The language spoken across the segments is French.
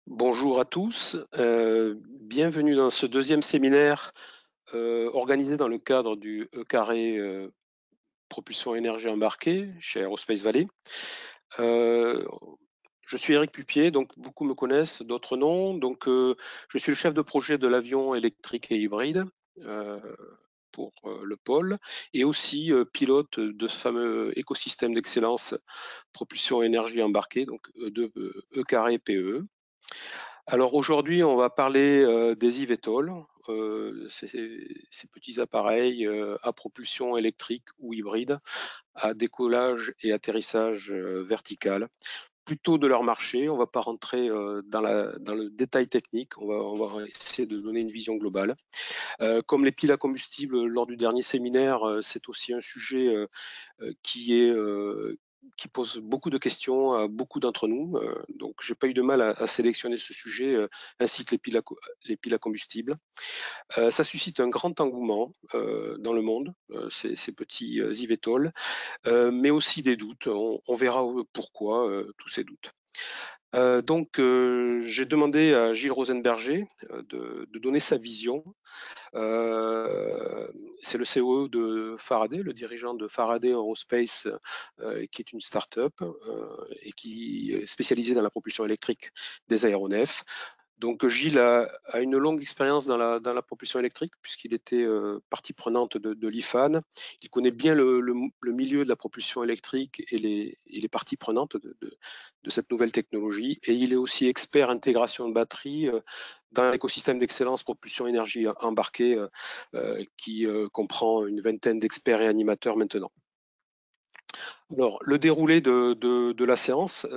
Bonjour à tous, bienvenue dans ce deuxième séminaire organisé dans le cadre du E-Carré Propulsion Énergie Embarquée chez Aerospace Valley. Je suis Éric Pupier, donc beaucoup me connaissent, d'autres non. Donc, je suis le chef de projet de l'avion électrique et hybride pour le pôle et aussi pilote de ce fameux écosystème d'excellence Propulsion Énergie Embarquée, donc E-Carré PE. Alors aujourd'hui, on va parler des eVTOL, ces petits appareils à propulsion électrique ou hybride, à décollage et atterrissage vertical. Plutôt de leur marché, on ne va pas rentrer dans le détail technique, on va essayer de donner une vision globale. Comme les piles à combustible lors du dernier séminaire, c'est aussi un sujet qui pose beaucoup de questions à beaucoup d'entre nous. Donc, j'ai pas eu de mal à sélectionner ce sujet, ainsi que les piles à combustible. Ça suscite un grand engouement dans le monde, ces petits eVTOL, mais aussi des doutes. On verra pourquoi tous ces doutes. J'ai demandé à Gilles Rosenberger de donner sa vision. C'est le CEO de Faraday, le dirigeant de Faraday Aerospace, qui est une start-up et qui est spécialisée dans la propulsion électrique des aéronefs. Donc Gilles a une longue expérience dans la propulsion électrique puisqu'il était partie prenante de l'IFAN. Il connaît bien le milieu de la propulsion électrique et les parties prenantes de cette nouvelle technologie. Et il est aussi expert intégration de batterie dans l'écosystème d'excellence propulsion énergie embarquée qui comprend une vingtaine d'experts et animateurs maintenant. Alors, le déroulé de la séance,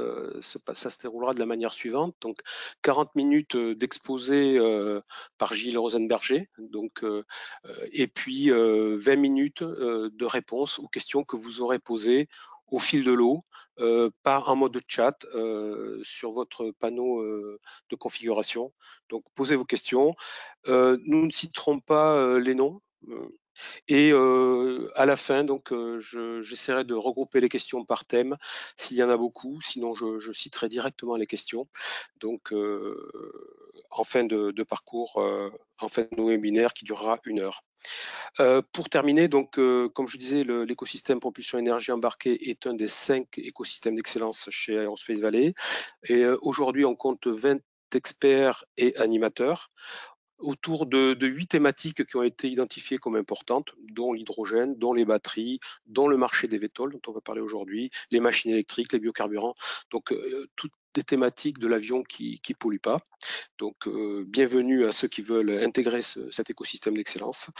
ça se déroulera de la manière suivante. Donc, 40 minutes d'exposé par Gilles Rosenberger, et puis 20 minutes de réponses aux questions que vous aurez posées au fil de l'eau, par un mode chat sur votre panneau de configuration. Donc, posez vos questions. Nous ne citerons pas les noms. Et à la fin, j'essaierai de regrouper les questions par thème, s'il y en a beaucoup, sinon je citerai directement les questions. Donc, en fin de parcours, en fin de webinaire qui durera 1 heure. Pour terminer, comme je disais, l'écosystème propulsion énergie embarquée est un des 5 écosystèmes d'excellence chez Aerospace Valley. Et aujourd'hui, on compte 20 experts et animateurs autour de 8 thématiques qui ont été identifiées comme importantes, dont l'hydrogène, dont les batteries, dont le marché des VTOL, dont on va parler aujourd'hui, les machines électriques, les biocarburants, donc toutes des thématiques de l'avion qui ne polluent pas. Donc bienvenue à ceux qui veulent intégrer cet écosystème d'excellence.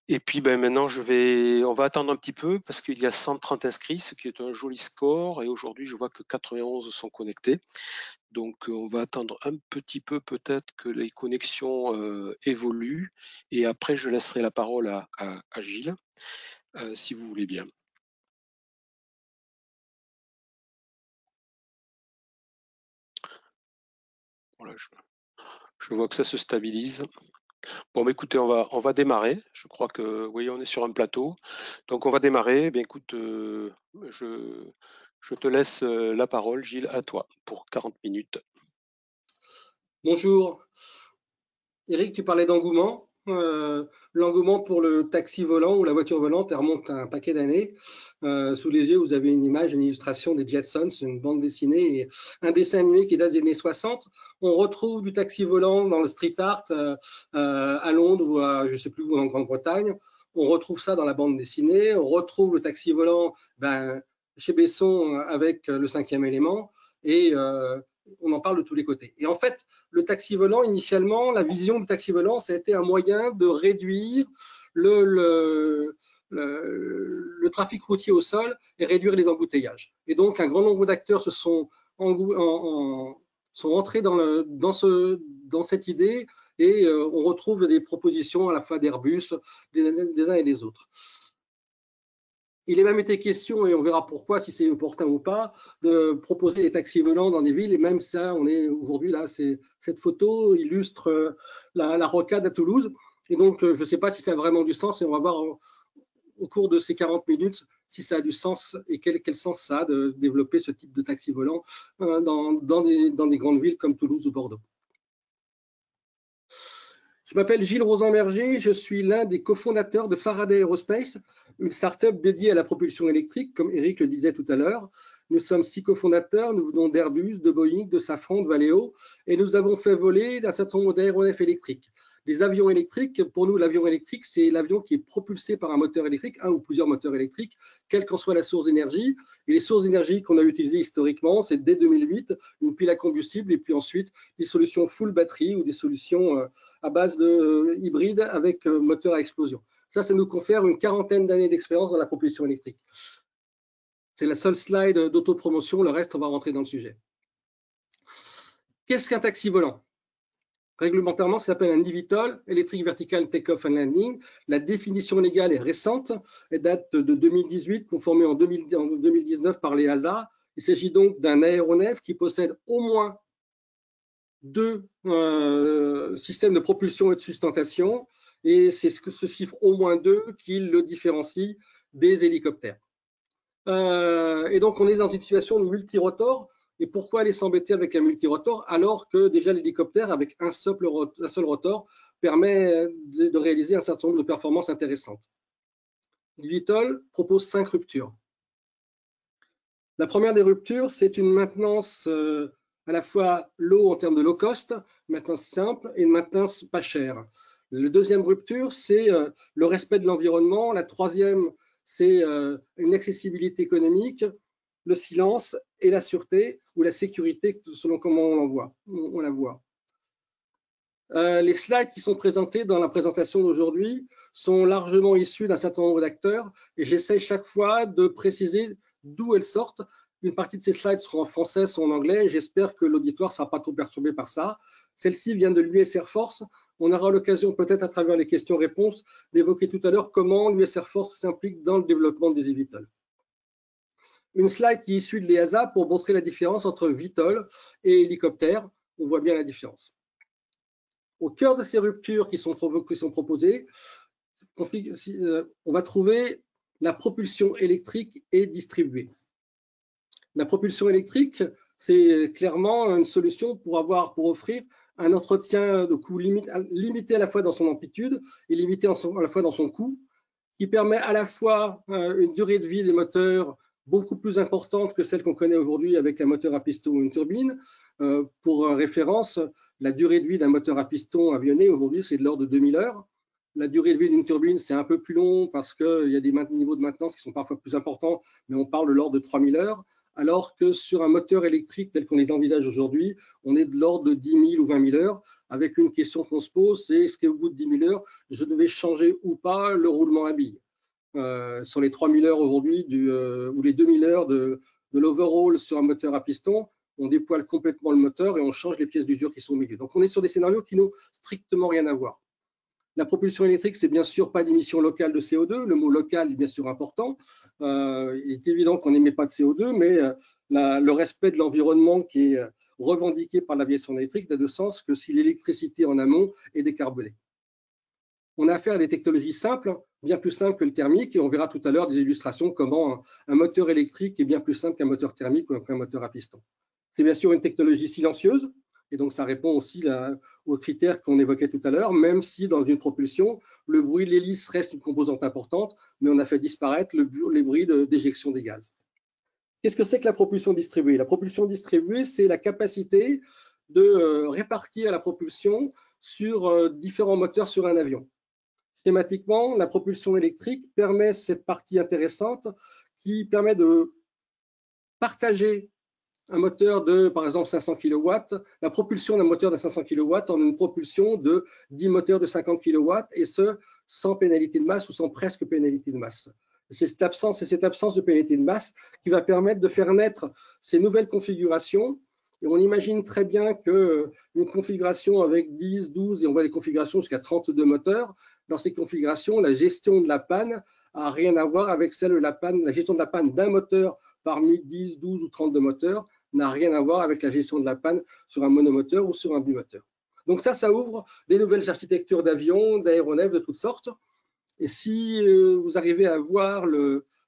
Et puis maintenant, on va attendre un petit peu parce qu'il y a 130 inscrits, ce qui est un joli score. Et aujourd'hui, je vois que 91 sont connectés. Donc, on va attendre un petit peu peut-être que les connexions évoluent. Et après, je laisserai la parole à Gilles, si vous voulez bien. Voilà, je vois que ça se stabilise. Bon, bah, écoutez, on va démarrer. Je crois que, vous voyez, on est sur un plateau. Donc, on va démarrer. Eh bien, écoute, je te laisse la parole, Gilles, à toi, pour 40 minutes. Bonjour. Eric, tu parlais d'engouement. L'engouement pour le taxi volant ou la voiture volante, elle remonte à un paquet d'années. Sous les yeux, vous avez une image, une illustration des Jetsons, une bande dessinée et un dessin animé qui date des années 60. On retrouve du taxi volant dans le street art à Londres ou à, je ne sais plus où, en Grande-Bretagne. On retrouve ça dans la bande dessinée. On retrouve le taxi volant chez Besson avec le 5e élément. Et on en parle de tous les côtés. Et en fait, le taxi volant, initialement, la vision du taxi volant, ça a été un moyen de réduire le trafic routier au sol et réduire les embouteillages. Et donc, un grand nombre d'acteurs sont rentrés dans cette idée et on retrouve des propositions à la fois d'Airbus, des uns et des autres. Il est même été question, et on verra pourquoi, si c'est opportun ou pas, de proposer des taxis volants dans des villes. Et même ça, on est aujourd'hui là, cette photo illustre la rocade à Toulouse. Et donc, je ne sais pas si ça a vraiment du sens, et on va voir au cours de ces 40 minutes si ça a du sens et quel sens ça a de développer ce type de taxi volant dans des grandes villes comme Toulouse ou Bordeaux. Je m'appelle Gilles Rosan-Merger, je suis l'un des cofondateurs de Faraday Aerospace, une start-up dédiée à la propulsion électrique, comme Eric le disait tout à l'heure. Nous sommes 6 cofondateurs, nous venons d'Airbus, de Boeing, de Safran, de Valeo, et nous avons fait voler un certain nombre d'aéronefs électriques. Des avions électriques, pour nous, l'avion électrique, c'est l'avion qui est propulsé par un moteur électrique, un ou plusieurs moteurs électriques, quelle qu'en soit la source d'énergie. Et les sources d'énergie qu'on a utilisées historiquement, c'est dès 2008, une pile à combustible, et puis ensuite des solutions full batterie ou des solutions à base de hybride avec moteur à explosion. Ça nous confère une quarantaine d'années d'expérience dans la propulsion électrique. C'est la seule slide d'autopromotion, le reste, on va rentrer dans le sujet. Qu'est-ce qu'un taxi volant? Réglementairement, ça s'appelle un eVTOL, Electric Vertical Takeoff and Landing. La définition légale est récente, elle date de 2018, conformée en 2019 par l'EASA. Il s'agit donc d'un aéronef qui possède au moins 2 systèmes de propulsion et de sustentation, et c'est ce chiffre au moins 2 qui le différencie des hélicoptères. Et donc, on est dans une situation de multirotor. Et pourquoi aller s'embêter avec un multirotor alors que déjà l'hélicoptère, avec un seul rotor, permet de réaliser un certain nombre de performances intéressantes. l'eVTOL propose 5 ruptures. La première des ruptures, c'est une maintenance à la fois low en termes de low cost, une maintenance simple et une maintenance pas chère. La deuxième rupture, c'est le respect de l'environnement. La troisième, c'est une accessibilité économique, le silence et la sûreté ou la sécurité selon comment on la voit. Les slides qui sont présentés dans la présentation d'aujourd'hui sont largement issus d'un certain nombre d'acteurs et j'essaie chaque fois de préciser d'où elles sortent. Une partie de ces slides seront en français, sont en anglais. J'espère que l'auditoire ne sera pas trop perturbé par ça. Celle-ci vient de l'US Air Force. On aura l'occasion peut-être à travers les questions-réponses d'évoquer tout à l'heure comment l'US Air Force s'implique dans le développement des eVTOL. Une slide qui est issue de l'EASA pour montrer la différence entre VTOL et hélicoptère. On voit bien la différence. Au cœur de ces ruptures qui sont proposées, on va trouver la propulsion électrique et distribuée. La propulsion électrique, c'est clairement une solution pour offrir un entretien de coût limité à la fois dans son amplitude et limité à la fois dans son coût, qui permet à la fois une durée de vie des moteurs beaucoup plus importante que celle qu'on connaît aujourd'hui avec un moteur à piston ou une turbine. Pour référence, la durée de vie d'un moteur à piston avionné aujourd'hui, c'est de l'ordre de 2000 heures. La durée de vie d'une turbine, c'est un peu plus long parce qu'il y a des niveaux de maintenance qui sont parfois plus importants, mais on parle de l'ordre de 3000 heures. Alors que sur un moteur électrique tel qu'on les envisage aujourd'hui, on est de l'ordre de 10 000 ou 20 000 heures, avec une question qu'on se pose, c'est est-ce qu'au bout de 10 000 heures, je devais changer ou pas le roulement à billes sur les 3 000 heures aujourd'hui ou les 2 000 heures de l'overhaul sur un moteur à piston, on dépoile complètement le moteur et on change les pièces d'usure qui sont au milieu. Donc on est sur des scénarios qui n'ont strictement rien à voir. La propulsion électrique, c'est bien sûr pas d'émission locale de CO2. Le mot local est bien sûr important. Il est évident qu'on n'émet pas de CO2, mais le respect de l'environnement qui est revendiqué par l'aviation électrique n'a de sens que si l'électricité en amont est décarbonée. On a affaire à des technologies simples, bien plus simples que le thermique, et on verra tout à l'heure des illustrations comment un moteur électrique est bien plus simple qu'un moteur thermique ou qu'un moteur à piston. C'est bien sûr une technologie silencieuse, et donc ça répond aussi aux critères qu'on évoquait tout à l'heure, même si dans une propulsion, le bruit de l'hélice reste une composante importante, mais on a fait disparaître les bruits d'éjection des gaz. Qu'est-ce que c'est que la propulsion distribuée? La propulsion distribuée, c'est la capacité de répartir la propulsion sur différents moteurs sur un avion. Schématiquement, la propulsion électrique permet cette partie intéressante qui permet de partager un moteur de, par exemple, 500 kW, la propulsion d'un moteur de 500 kW en une propulsion de 10 moteurs de 50 kW, et ce, sans pénalité de masse ou sans presque pénalité de masse. C'est cette absence de pénalité de masse qui va permettre de faire naître ces nouvelles configurations. Et on imagine très bien qu'une configuration avec 10, 12, et on voit des configurations jusqu'à 32 moteurs, dans ces configurations, la gestion de la panne n'a rien à voir avec celle de la gestion de la panne d'un moteur parmi 10, 12 ou 32 moteurs n'a rien à voir avec la gestion de la panne sur un monomoteur ou sur un bimoteur. Donc ça ouvre des nouvelles architectures d'avions, d'aéronefs de toutes sortes. Et si vous arrivez à voir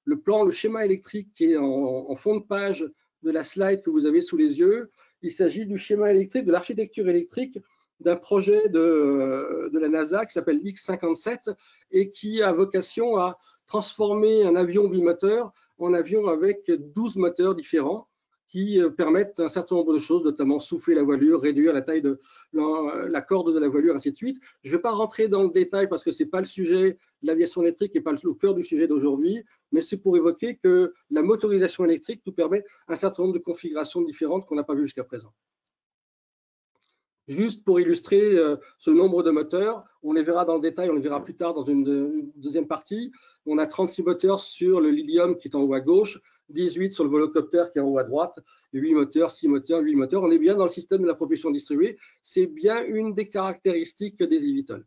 le plan, le schéma électrique qui est en fond de page de la slide que vous avez sous les yeux. Il s'agit du schéma électrique, de l'architecture électrique d'un projet de la NASA qui s'appelle X-57 et qui a vocation à transformer un avion bimoteur en avion avec 12 moteurs différents qui permettent un certain nombre de choses, notamment souffler la voilure, réduire la taille de la corde de la voilure, ainsi de suite. Je ne vais pas rentrer dans le détail parce que ce n'est pas le sujet de l'aviation électrique et pas le cœur du sujet d'aujourd'hui, mais c'est pour évoquer que la motorisation électrique nous permet un certain nombre de configurations différentes qu'on n'a pas vues jusqu'à présent. Juste pour illustrer ce nombre de moteurs, on les verra dans le détail, on les verra plus tard dans une deuxième partie. On a 36 moteurs sur le Lilium qui est en haut à gauche, 18 sur le volocoptère qui est en haut à droite, 8 moteurs, 6 moteurs, 8 moteurs. On est bien dans le système de la propulsion distribuée. C'est bien une des caractéristiques des eVTOL.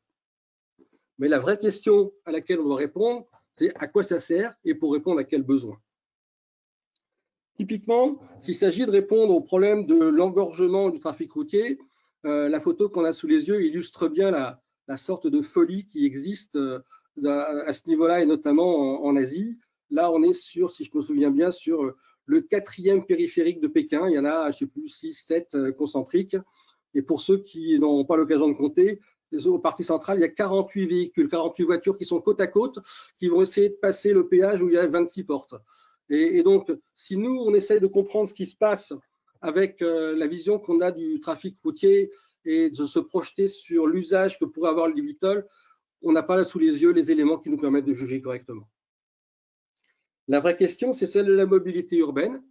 Mais la vraie question à laquelle on doit répondre, c'est à quoi ça sert et pour répondre à quel besoin. Typiquement, s'il s'agit de répondre au problème de l'engorgement du trafic routier, la photo qu'on a sous les yeux illustre bien la sorte de folie qui existe à ce niveau-là et notamment en Asie. Là, on est sur, si je me souviens bien, sur le 4e périphérique de Pékin. Il y en a, je ne sais plus, 6, 7 concentriques. Et pour ceux qui n'ont pas l'occasion de compter, au parti central, il y a 48 véhicules, 48 voitures qui sont côte à côte, qui vont essayer de passer le péage où il y a 26 portes. Et donc, si nous, on essaye de comprendre ce qui se passe avec la vision qu'on a du trafic routier et de se projeter sur l'usage que pourrait avoir le eVTOL, on n'a pas là sous les yeux les éléments qui nous permettent de juger correctement. La vraie question, c'est celle de la mobilité urbaine,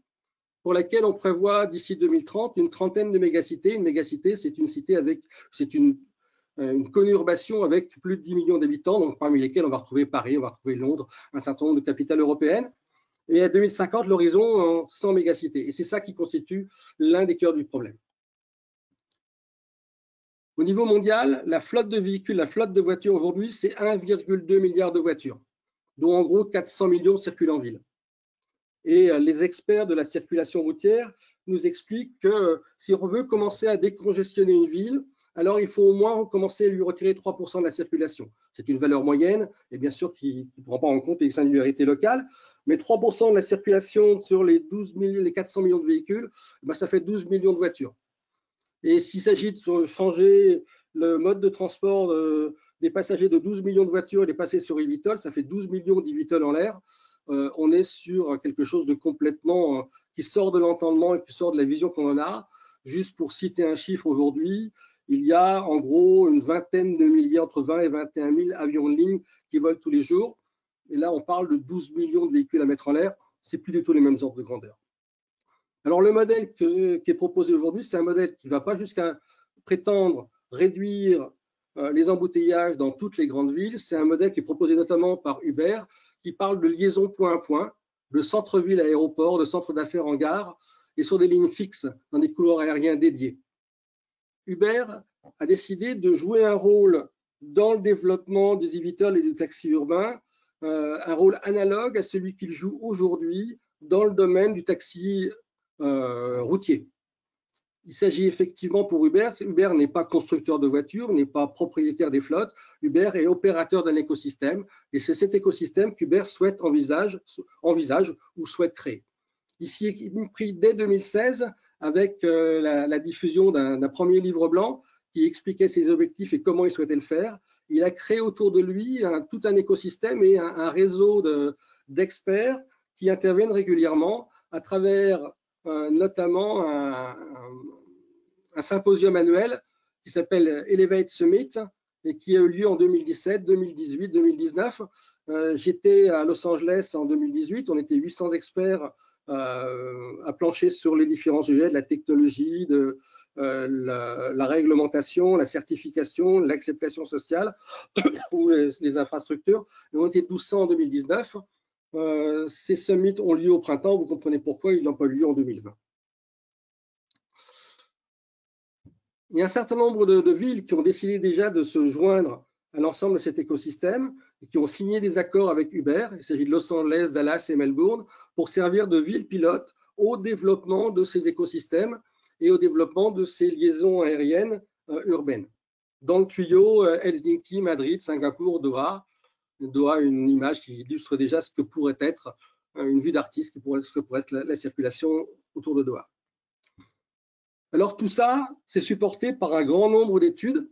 pour laquelle on prévoit d'ici 2030 une trentaine de mégacités. Une mégacité, c'est une cité avec, c'est une conurbation avec plus de 10 millions d'habitants, donc parmi lesquels on va retrouver Paris, on va retrouver Londres, un certain nombre de capitales européennes. Et à 2050, l'horizon en 100 mégacités. Et c'est ça qui constitue l'un des cœurs du problème. Au niveau mondial, la flotte de véhicules, la flotte de voitures aujourd'hui, c'est 1,2 milliard de voitures, dont en gros 400 millions circulent en ville. Et les experts de la circulation routière nous expliquent que si on veut commencer à décongestionner une ville, alors il faut au moins commencer à lui retirer 3% de la circulation. C'est une valeur moyenne, et bien sûr qui ne prend pas en compte les singularités locales, mais 3% de la circulation sur les 400 millions de véhicules, ben ça fait 12 millions de voitures. Et s'il s'agit de changer le mode de transport des passagers de 12 millions de voitures et les passer sur eVTOL, ça fait 12 millions d'eVTOL en l'air. On est sur quelque chose de complètement qui sort de l'entendement et qui sort de la vision qu'on en a. Juste pour citer un chiffre aujourd'hui, il y a en gros une vingtaine de milliers, entre 20 et 21 000 avions de ligne qui volent tous les jours. Et là, on parle de 12 millions de véhicules à mettre en l'air. Ce n'est plus du tout les mêmes ordres de grandeur. Alors, le modèle qui est proposé aujourd'hui, c'est un modèle qui ne va pas jusqu'à prétendre réduire les embouteillages dans toutes les grandes villes. C'est un modèle qui est proposé notamment par Uber, qui parle de liaison point à point, de centre-ville à aéroport, de centre d'affaires en gare, et sur des lignes fixes, dans des couloirs aériens dédiés. Uber a décidé de jouer un rôle dans le développement des eVTOL et du taxi urbain, un rôle analogue à celui qu'il joue aujourd'hui dans le domaine du taxi routier. Il s'agit effectivement pour Uber. Uber n'est pas constructeur de voitures, n'est pas propriétaire des flottes. Uber est opérateur d'un écosystème et c'est cet écosystème qu'Uber envisage ou souhaite créer. Ici, il est pris dès 2016 avec la diffusion d'un premier livre blanc qui expliquait ses objectifs et comment il souhaitait le faire. Il a créé autour de lui tout un écosystème et un réseau d'experts qui interviennent régulièrement à travers notamment un symposium annuel qui s'appelle Elevate Summit et qui a eu lieu en 2017, 2018, 2019. J'étais à Los Angeles en 2018, on était 800 experts à plancher sur les différents sujets de la technologie, de la réglementation, la certification, l'acceptation sociale ou les infrastructures. Et on était 1200 en 2019. Ces summits ont lieu au printemps, vous comprenez pourquoi ils n'ont pas eu lieu en 2020. Il y a un certain nombre de villes qui ont décidé déjà de se joindre à l'ensemble de cet écosystème et qui ont signé des accords avec Uber. Il s'agit de Los Angeles, Dallas et Melbourne pour servir de ville pilote au développement de ces écosystèmes et au développement de ces liaisons aériennes urbaines. Dans le tuyau, Helsinki, Madrid, Singapour, Doha. Doha, une image qui illustre déjà ce que pourrait être une vue d'artiste ce que pourrait être la circulation autour de Doha. Alors tout ça, c'est supporté par un grand nombre d'études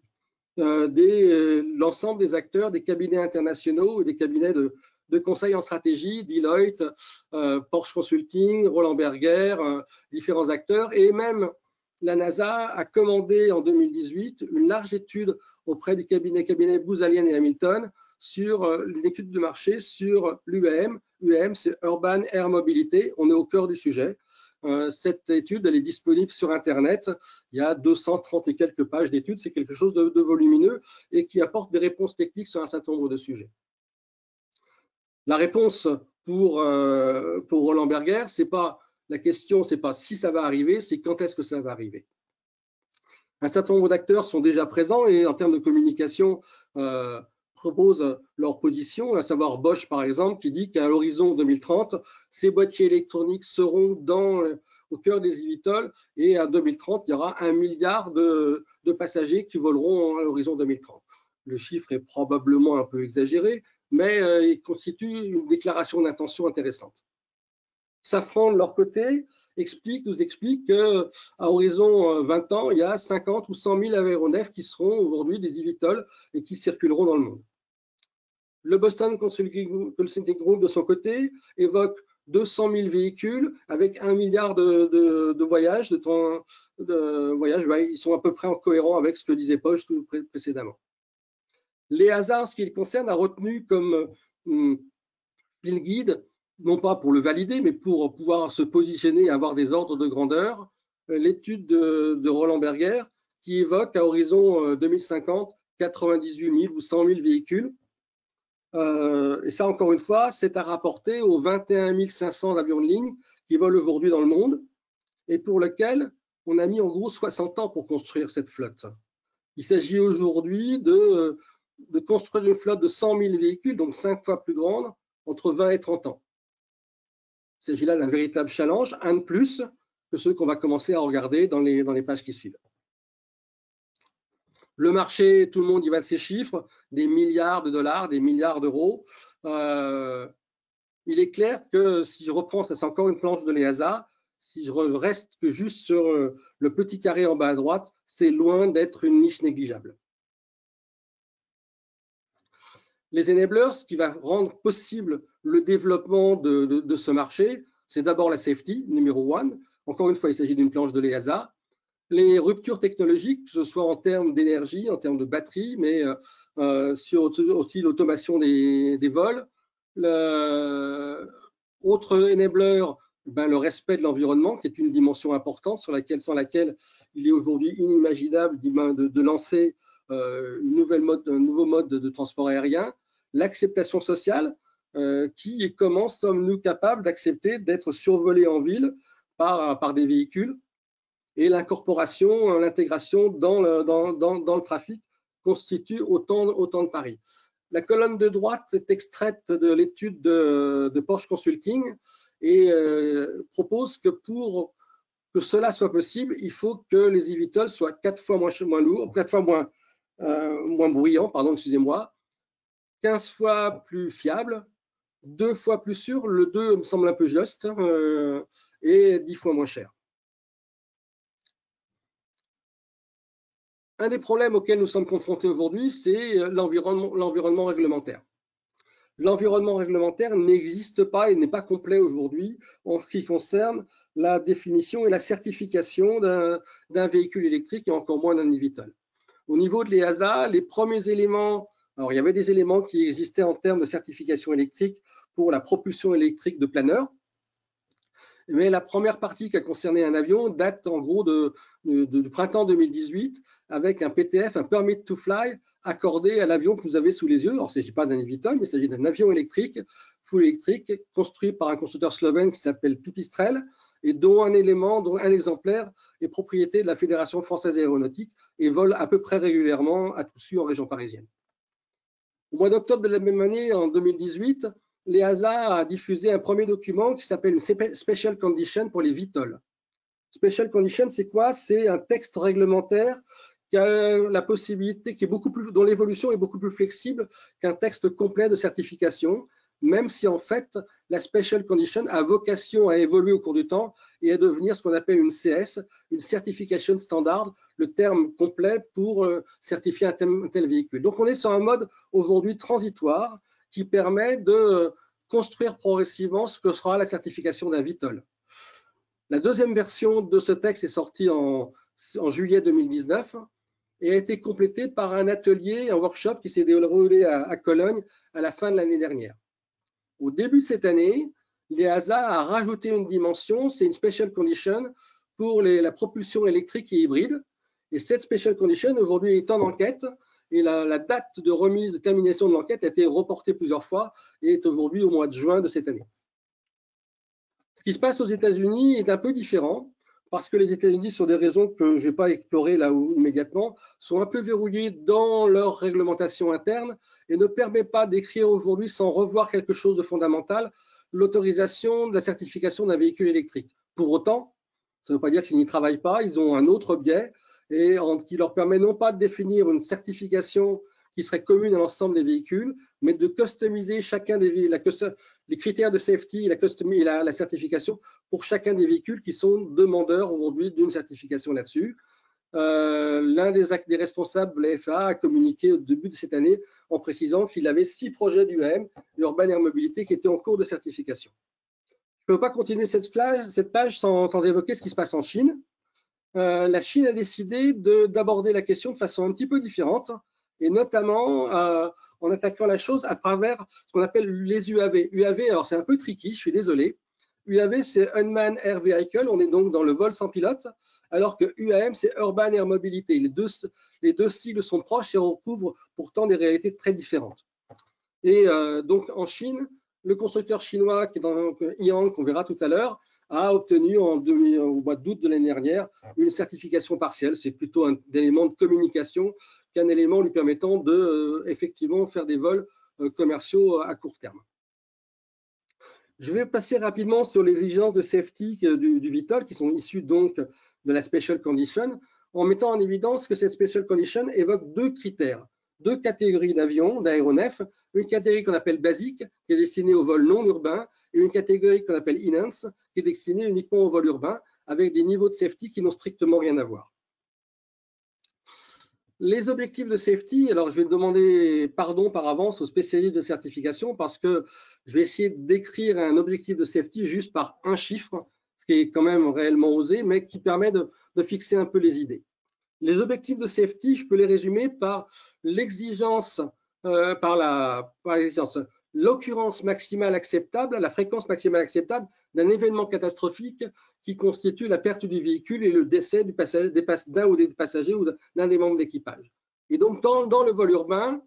l'ensemble des acteurs, des cabinets internationaux et des cabinets de conseil en stratégie, Deloitte, Porsche Consulting, Roland Berger, différents acteurs, et même la NASA a commandé en 2018 une large étude auprès du cabinet Booz Allen et Hamilton sur une étude de marché sur l'UAM. UAM, c'est Urban Air Mobility. On est au cœur du sujet. Cette étude, elle est disponible sur Internet. Il y a 230 et quelques pages d'études. C'est quelque chose de volumineux et qui apporte des réponses techniques sur un certain nombre de sujets. La réponse pour Roland Berger, la question, c'est pas si ça va arriver, c'est quand est-ce que ça va arriver. Un certain nombre d'acteurs sont déjà présents et en termes de communication, proposent leur position, à savoir Bosch par exemple, qui dit qu'à l'horizon 2030, ces boîtiers électroniques seront au cœur des eVTOL et à 2030, il y aura 1 milliard de passagers qui voleront à l'horizon 2030. Le chiffre est probablement un peu exagéré, mais il constitue une déclaration d'intention intéressante. Safran, de leur côté, nous explique qu'à horizon 20 ans, il y a 50 ou 100 000 aéronefs qui seront aujourd'hui des eVTOL et qui circuleront dans le monde. Le Boston Consulting Group, de son côté, évoque 200 000 véhicules avec 1 milliard de voyages, Ils sont à peu près en cohérent avec ce que disait Porsche précédemment. L'EASA, en ce qui le concerne, a retenu comme fil guide, non pas pour le valider, mais pour pouvoir se positionner et avoir des ordres de grandeur, l'étude de Roland Berger qui évoque à horizon 2050 98 000 ou 100 000 véhicules. Et ça, encore une fois, c'est à rapporter aux 21 500 avions de ligne qui volent aujourd'hui dans le monde et pour lesquels on a mis en gros 60 ans pour construire cette flotte. Il s'agit aujourd'hui de construire une flotte de 100 000 véhicules, donc 5 fois plus grande, entre 20 et 30 ans. Il s'agit là d'un véritable challenge, un de plus que ceux qu'on va commencer à regarder dans les pages qui suivent. Le marché, tout le monde y va de ses chiffres, des milliards de dollars, des milliards d'euros. Il est clair que si je reprends, ça c'est encore une planche de l'EASA, si je reste que juste sur le petit carré en bas à droite, c'est loin d'être une niche négligeable. Les enablers, ce qui va rendre possible le développement de ce marché, c'est d'abord la safety, numéro 1. Encore une fois, il s'agit d'une planche de l'EASA. Les ruptures technologiques, que ce soit en termes d'énergie, en termes de batterie, mais sur aussi l'automation des vols. Autre enabler, le respect de l'environnement, qui est une dimension importante sans laquelle il est aujourd'hui inimaginable de lancer un nouveau mode de transport aérien. L'acceptation sociale, comment sommes-nous capables d'accepter d'être survolés en ville par des véhicules, et l'incorporation, l'intégration dans le trafic constitue autant de paris. La colonne de droite est extraite de l'étude de Porsche Consulting et propose que pour que cela soit possible, il faut que les eVTOL soient 4 fois moins lourds, 4 fois moins bruyants, pardon, excusez-moi, 15 fois plus fiables, 2 fois plus sûrs, le 2 me semble un peu juste, et 10 fois moins cher. Un des problèmes auxquels nous sommes confrontés aujourd'hui, c'est l'environnement réglementaire. L'environnement réglementaire n'existe pas et n'est pas complet aujourd'hui en ce qui concerne la définition et la certification d'un véhicule électrique et encore moins d'un eVTOL. Au niveau de l'EASA, les premiers éléments, alors il y avait des éléments qui existaient en termes de certification électrique pour la propulsion électrique de planeur, mais la première partie qui a concerné un avion date en gros du printemps 2018 avec un PTF, un Permit to Fly, accordé à l'avion que vous avez sous les yeux. Alors, il ne s'agit pas d'un eVTOL, mais il s'agit d'un avion électrique, full électrique, construit par un constructeur slovène qui s'appelle Pipistrel et dont un exemplaire est propriété de la Fédération française aéronautique et vole à peu près régulièrement à Toussus en région parisienne. Au mois d'octobre de la même année, en 2018, l'EASA a diffusé un premier document qui s'appelle une Special Condition pour les VTOL. Special Condition, c'est quoi? C'est un texte réglementaire qui a la possibilité, dont l'évolution est beaucoup plus flexible qu'un texte complet de certification. même si en fait la Special Condition a vocation à évoluer au cours du temps et à devenir ce qu'on appelle une CS, une Certification Standard, le terme complet pour certifier un tel véhicule. Donc on est sur un mode aujourd'hui transitoire qui permet de construire progressivement ce que sera la certification d'un VTOL. La deuxième version de ce texte est sortie en juillet 2019 et a été complétée par un atelier, un workshop qui s'est déroulé à Cologne à la fin de l'année dernière. Au début de cette année, l'EASA a rajouté une dimension, c'est une Special Condition pour la propulsion électrique et hybride. Et cette Special Condition aujourd'hui est en enquête et la date de remise, de termination de l'enquête a été reportée plusieurs fois et est aujourd'hui au mois de juin de cette année. Ce qui se passe aux États-Unis est un peu différent parce que les États-Unis, sur des raisons que je n'ai pas explorées là immédiatement, sont un peu verrouillés dans leur réglementation interne et ne permet pas d'écrire aujourd'hui, sans revoir quelque chose de fondamental, l'autorisation de la certification d'un véhicule électrique. Pour autant, ça ne veut pas dire qu'ils n'y travaillent pas, ils ont un autre biais et qui leur permet non pas de définir une certification qui serait commune à l'ensemble des véhicules, mais de customiser chacun les critères de safety et la certification pour chacun des véhicules qui sont demandeurs aujourd'hui d'une certification là-dessus. L'un des responsables de la FAA a communiqué au début de cette année en précisant qu'il avait 6 projets d'UAM, Urban Air Mobility, qui étaient en cours de certification. Je ne peux pas continuer cette page sans évoquer ce qui se passe en Chine. La Chine a décidé d'aborder la question de façon un petit peu différente, et notamment en attaquant la chose à travers ce qu'on appelle les UAV. UAV, alors c'est un peu tricky, je suis désolé. UAV, c'est Unmanned Air Vehicle, on est donc dans le vol sans pilote, alors que UAM, c'est Urban Air Mobility. Les deux sigles sont proches et recouvrent pourtant des réalités très différentes. Et donc en Chine, le constructeur chinois qui est dans Yang, qu'on verra tout à l'heure, a obtenu au mois d'août de l'année dernière une certification partielle. C'est plutôt un élément de communication qu'un élément lui permettant de effectivement faire des vols commerciaux à court terme. Je vais passer rapidement sur les exigences de safety du VTOL qui sont issues donc de la Special Condition, en mettant en évidence que cette Special Condition évoque 2 critères, 2 catégories d'avions, d'aéronefs, une catégorie qu'on appelle basique, qui est destinée au vol non urbain, et une catégorie qu'on appelle enhanced, qui est destinée uniquement au vol urbain, avec des niveaux de safety qui n'ont strictement rien à voir. Les objectifs de safety, alors je vais demander pardon par avance aux spécialistes de certification parce que je vais essayer d'écrire un objectif de safety juste par un chiffre, ce qui est quand même réellement osé, mais qui permet de fixer un peu les idées. Les objectifs de safety, je peux les résumer par l'exigence, l'occurrence maximale acceptable, la fréquence maximale acceptable d'un événement catastrophique qui constitue la perte du véhicule et le décès d'un ou des passagers ou d'un des membres d'équipage. Et donc, dans le vol urbain,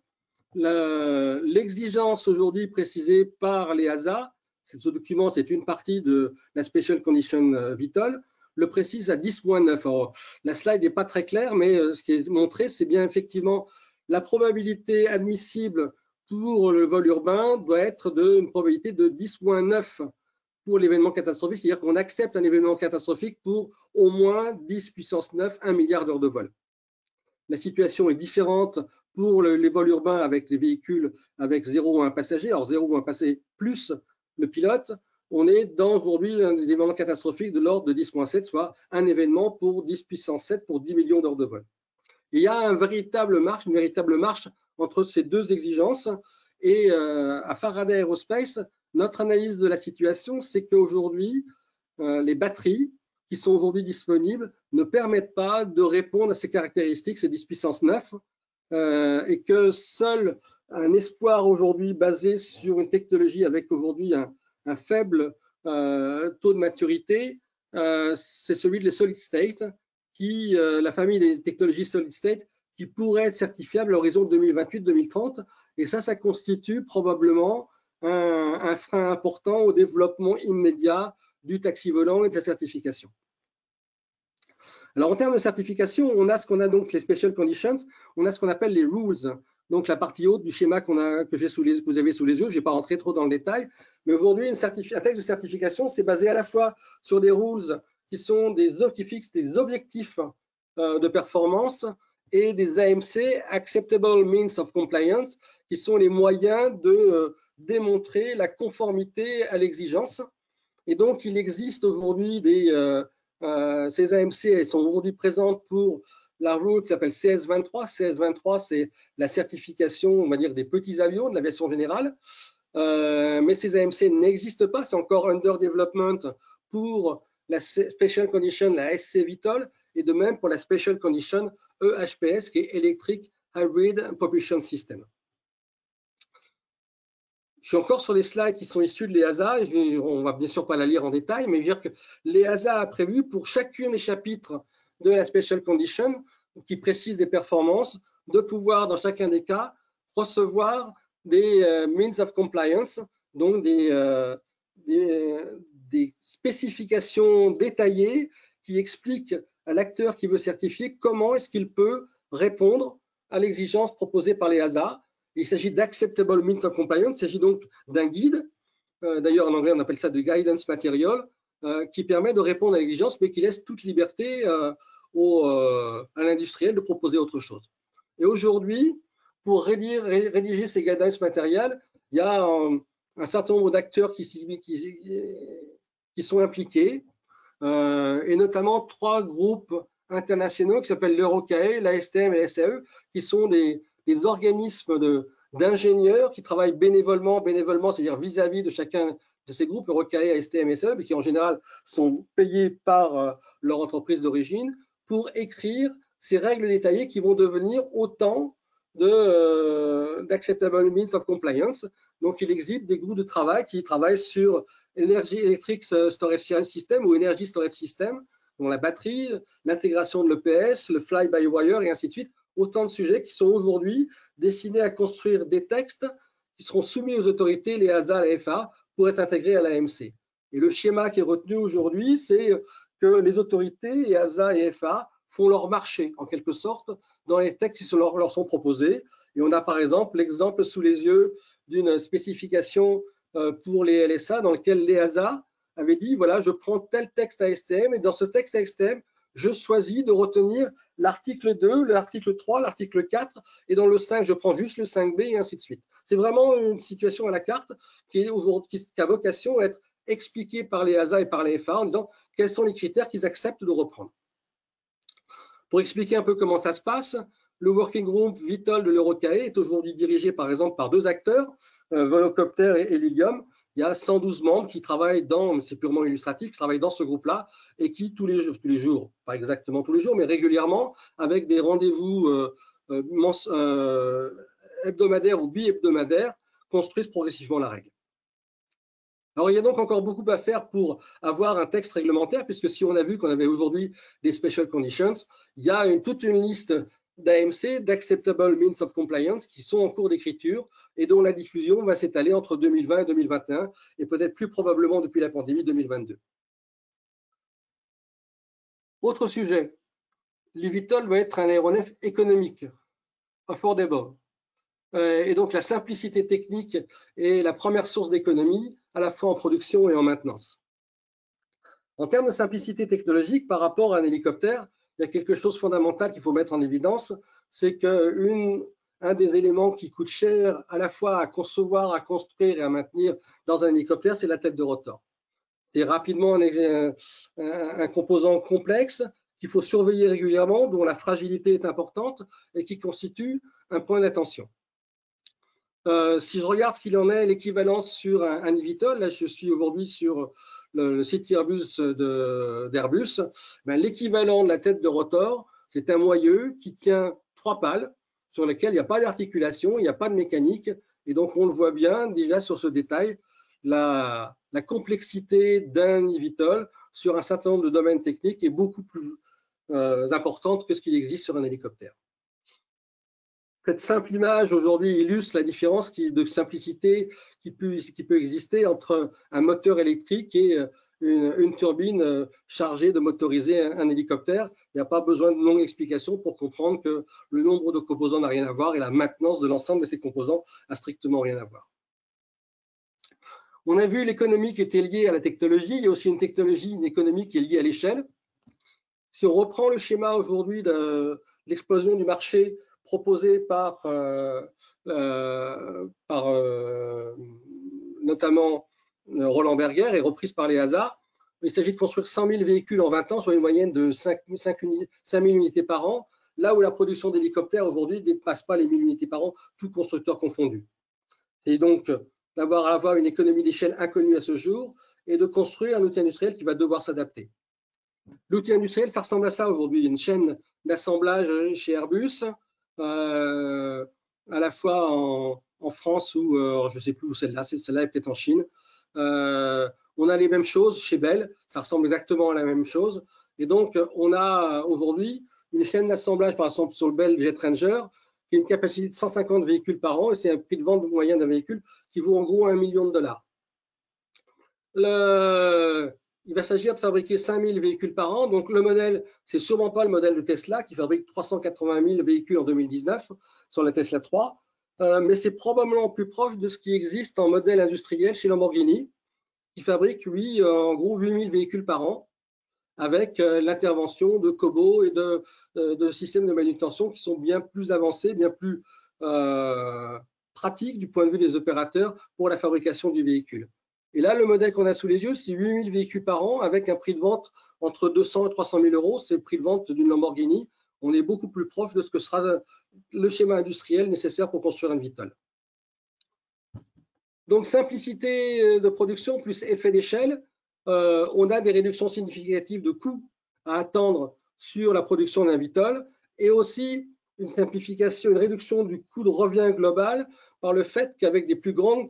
l'exigence aujourd'hui précisée par l'EASA, ce document, c'est une partie de la Special Condition VTOL, le précise à 10-9. La slide n'est pas très claire, mais ce qui est montré, c'est bien effectivement la probabilité admissible pour le vol urbain doit être d'une probabilité de 10-9 pour l'événement catastrophique, c'est-à-dire qu'on accepte un événement catastrophique pour au moins 10 puissance 9, 1 milliard d'heures de vol. La situation est différente pour les vols urbains avec les véhicules avec 0 ou 1 passager, alors 0 ou 1 passager plus le pilote. On est dans aujourd'hui un événement catastrophique de l'ordre de 10-7, soit un événement pour 10 puissance 7 pour 10 millions d'heures de vol. Et il y a une véritable marche entre ces 2 exigences. Et à Faraday Aerospace, notre analyse de la situation, c'est qu'aujourd'hui, les batteries qui sont aujourd'hui disponibles ne permettent pas de répondre à ces caractéristiques, ces 10 puissance 9, et que seul un espoir aujourd'hui basé sur une technologie avec aujourd'hui un faible taux de maturité, c'est celui de les solid state, la famille des technologies solid state qui pourrait être certifiable à l'horizon 2028-2030. Et ça constitue probablement un frein important au développement immédiat du taxi volant et de la certification. Alors en termes de certification, on a donc les special conditions, on a ce qu'on appelle les rules, donc la partie haute du schéma que vous avez sous les yeux. Je ne vais pas rentrer trop dans le détail, mais aujourd'hui, un texte de certification, c'est basé à la fois sur des rules qui fixent des objectifs de performance et des AMC, Acceptable Means of Compliance, qui sont les moyens de démontrer la conformité à l'exigence. Et donc, il existe aujourd'hui ces AMC, elles sont aujourd'hui présentes pour la route qui s'appelle CS23. CS23, c'est la certification, on va dire, des petits avions de l'aviation générale. Mais ces AMC n'existent pas, c'est encore under development pour la Special Condition, la SC Vital, et de même pour la Special Condition EHPS, qui est Electric Hybrid Propulsion System. Je suis encore sur les slides qui sont issus de l'EASA. On ne va bien sûr pas la lire en détail, mais dire que l'EASA a prévu pour chacun des chapitres de la Special Condition, qui précise des performances, de pouvoir, dans chacun des cas, recevoir des means of compliance, donc des spécifications détaillées qui expliquent à l'acteur qui veut certifier comment est-ce qu'il peut répondre à l'exigence proposée par l'EASA. Il s'agit d'Acceptable Means of Compliance, il s'agit donc d'un guide, d'ailleurs en anglais on appelle ça de Guidance Material, qui permet de répondre à l'exigence mais qui laisse toute liberté à l'industriel de proposer autre chose. Et aujourd'hui, pour rédiger ces guidance matériels, il y a un certain nombre d'acteurs qui sont impliqués, et notamment 3 groupes internationaux qui s'appellent l'EuroCAE, l'ASTM et l'SAE, qui sont des organismes d'ingénieurs qui travaillent bénévolement, c'est-à-dire vis-à-vis de chacun de ces groupes, EuroCAE, ASTM et SAE, mais qui en général sont payés par leur entreprise d'origine pour écrire ces règles détaillées qui vont devenir autant d'Acceptable Means of Compliance. Donc, il existe des groupes de travail qui travaillent sur Energy Electric Storage System ou Energy Storage System, dont la batterie, l'intégration de l'EPS, le fly-by-wire et ainsi de suite. Autant de sujets qui sont aujourd'hui destinés à construire des textes qui seront soumis aux autorités, les ASA, les FA, pour être intégrés à l'AMC. Et le schéma qui est retenu aujourd'hui, c'est que les autorités, EASA et FA, font leur marché, en quelque sorte, dans les textes qui leur sont proposés. Et on a par exemple l'exemple sous les yeux d'une spécification pour les LSA dans lequel l'EASA avait dit, voilà, je prends tel texte ASTM et dans ce texte ASTM, je choisis de retenir l'article 2, l'article 3, l'article 4 et dans le 5, je prends juste le 5B et ainsi de suite. C'est vraiment une situation à la carte qui a vocation à être expliquée par l'EASA et par les FA en disant quels sont les critères qu'ils acceptent de reprendre. Pour expliquer un peu comment ça se passe, le Working Group Vital de l'EuroCAE est aujourd'hui dirigé par exemple par 2 acteurs, Volocopter et Lilium. Il y a 112 membres qui travaillent c'est purement illustratif, qui travaillent dans ce groupe-là et qui tous les jours, pas exactement tous les jours, mais régulièrement, avec des rendez-vous hebdomadaires ou bi-hebdomadaires, construisent progressivement la règle. Alors, il y a donc encore beaucoup à faire pour avoir un texte réglementaire, puisque si on a vu qu'on avait aujourd'hui des Special Conditions, il y a toute une liste d'AMC, d'Acceptable Means of Compliance, qui sont en cours d'écriture et dont la diffusion va s'étaler entre 2020 et 2021, et peut-être plus probablement depuis la pandémie 2022. Autre sujet, l'eVTOL va être un aéronef économique, affordable. Et donc la simplicité technique est la première source d'économie, à la fois en production et en maintenance. En termes de simplicité technologique, par rapport à un hélicoptère, il y a quelque chose de fondamental qu'il faut mettre en évidence, c'est qu'un des éléments qui coûte cher à la fois à concevoir, à construire et à maintenir dans un hélicoptère, c'est la tête de rotor. C'est rapidement un composant complexe qu'il faut surveiller régulièrement, dont la fragilité est importante et qui constitue un point d'attention. Si je regarde ce qu'il en est, l'équivalence sur un eVTOL, là je suis aujourd'hui sur le site Airbus d'Airbus, l'équivalent de la tête de rotor, c'est un moyeu qui tient 3 pales sur lesquelles il n'y a pas d'articulation, il n'y a pas de mécanique, et donc on le voit bien déjà sur ce détail, la complexité d'un eVTOL sur un certain nombre de domaines techniques est beaucoup plus importante que ce qu'il existe sur un hélicoptère. Cette simple image aujourd'hui illustre la différence de simplicité qui peut exister entre un moteur électrique et une turbine chargée de motoriser un hélicoptère. Il n'y a pas besoin de longue explication pour comprendre que le nombre de composants n'a rien à voir et la maintenance de l'ensemble de ces composants n'a strictement rien à voir. On a vu l'économie qui était liée à la technologie. Il y a aussi une économie qui est liée à l'échelle. Si on reprend le schéma aujourd'hui de l'explosion du marché proposé par notamment Roland Berger et reprise par les hasards. Il s'agit de construire 100 000 véhicules en 20 ans, soit une moyenne de 5 000 unités par an, là où la production d'hélicoptères aujourd'hui ne dépasse pas les 1 000 unités par an, tous constructeurs confondus. C'est donc d'avoir une économie d'échelle inconnue à ce jour et de construire un outil industriel qui va devoir s'adapter. L'outil industriel, ça ressemble à ça aujourd'hui. Il y a une chaîne d'assemblage chez Airbus, à la fois en France ou je ne sais plus où celle-là est peut-être en Chine. On a les mêmes choses chez Bell, ça ressemble exactement à la même chose. Et donc, on a aujourd'hui une chaîne d'assemblage, par exemple, sur le Bell Jet Ranger, qui a une capacité de 150 véhicules par an, et c'est un prix de vente moyen d'un véhicule qui vaut en gros 1 million de dollars. Il va s'agir de fabriquer 5 000 véhicules par an. Donc, le modèle, c'est sûrement pas le modèle de Tesla qui fabrique 380 000 véhicules en 2019 sur la Tesla 3, mais c'est probablement plus proche de ce qui existe en modèle industriel chez Lamborghini, qui fabrique, lui, en gros 8 000 véhicules par an, avec l'intervention de cobots et de systèmes de manutention qui sont bien plus avancés, bien plus pratiques du point de vue des opérateurs pour la fabrication du véhicule. Et là, le modèle qu'on a sous les yeux, c'est 8 000 véhicules par an avec un prix de vente entre 200 et 300 000 euros. C'est le prix de vente d'une Lamborghini. On est beaucoup plus proche de ce que sera le schéma industriel nécessaire pour construire un VTOL. Donc, simplicité de production plus effet d'échelle. On a des réductions significatives de coûts à attendre sur la production d'un VTOL et aussi une simplification, une réduction du coût de revient global par le fait qu'avec des plus grandes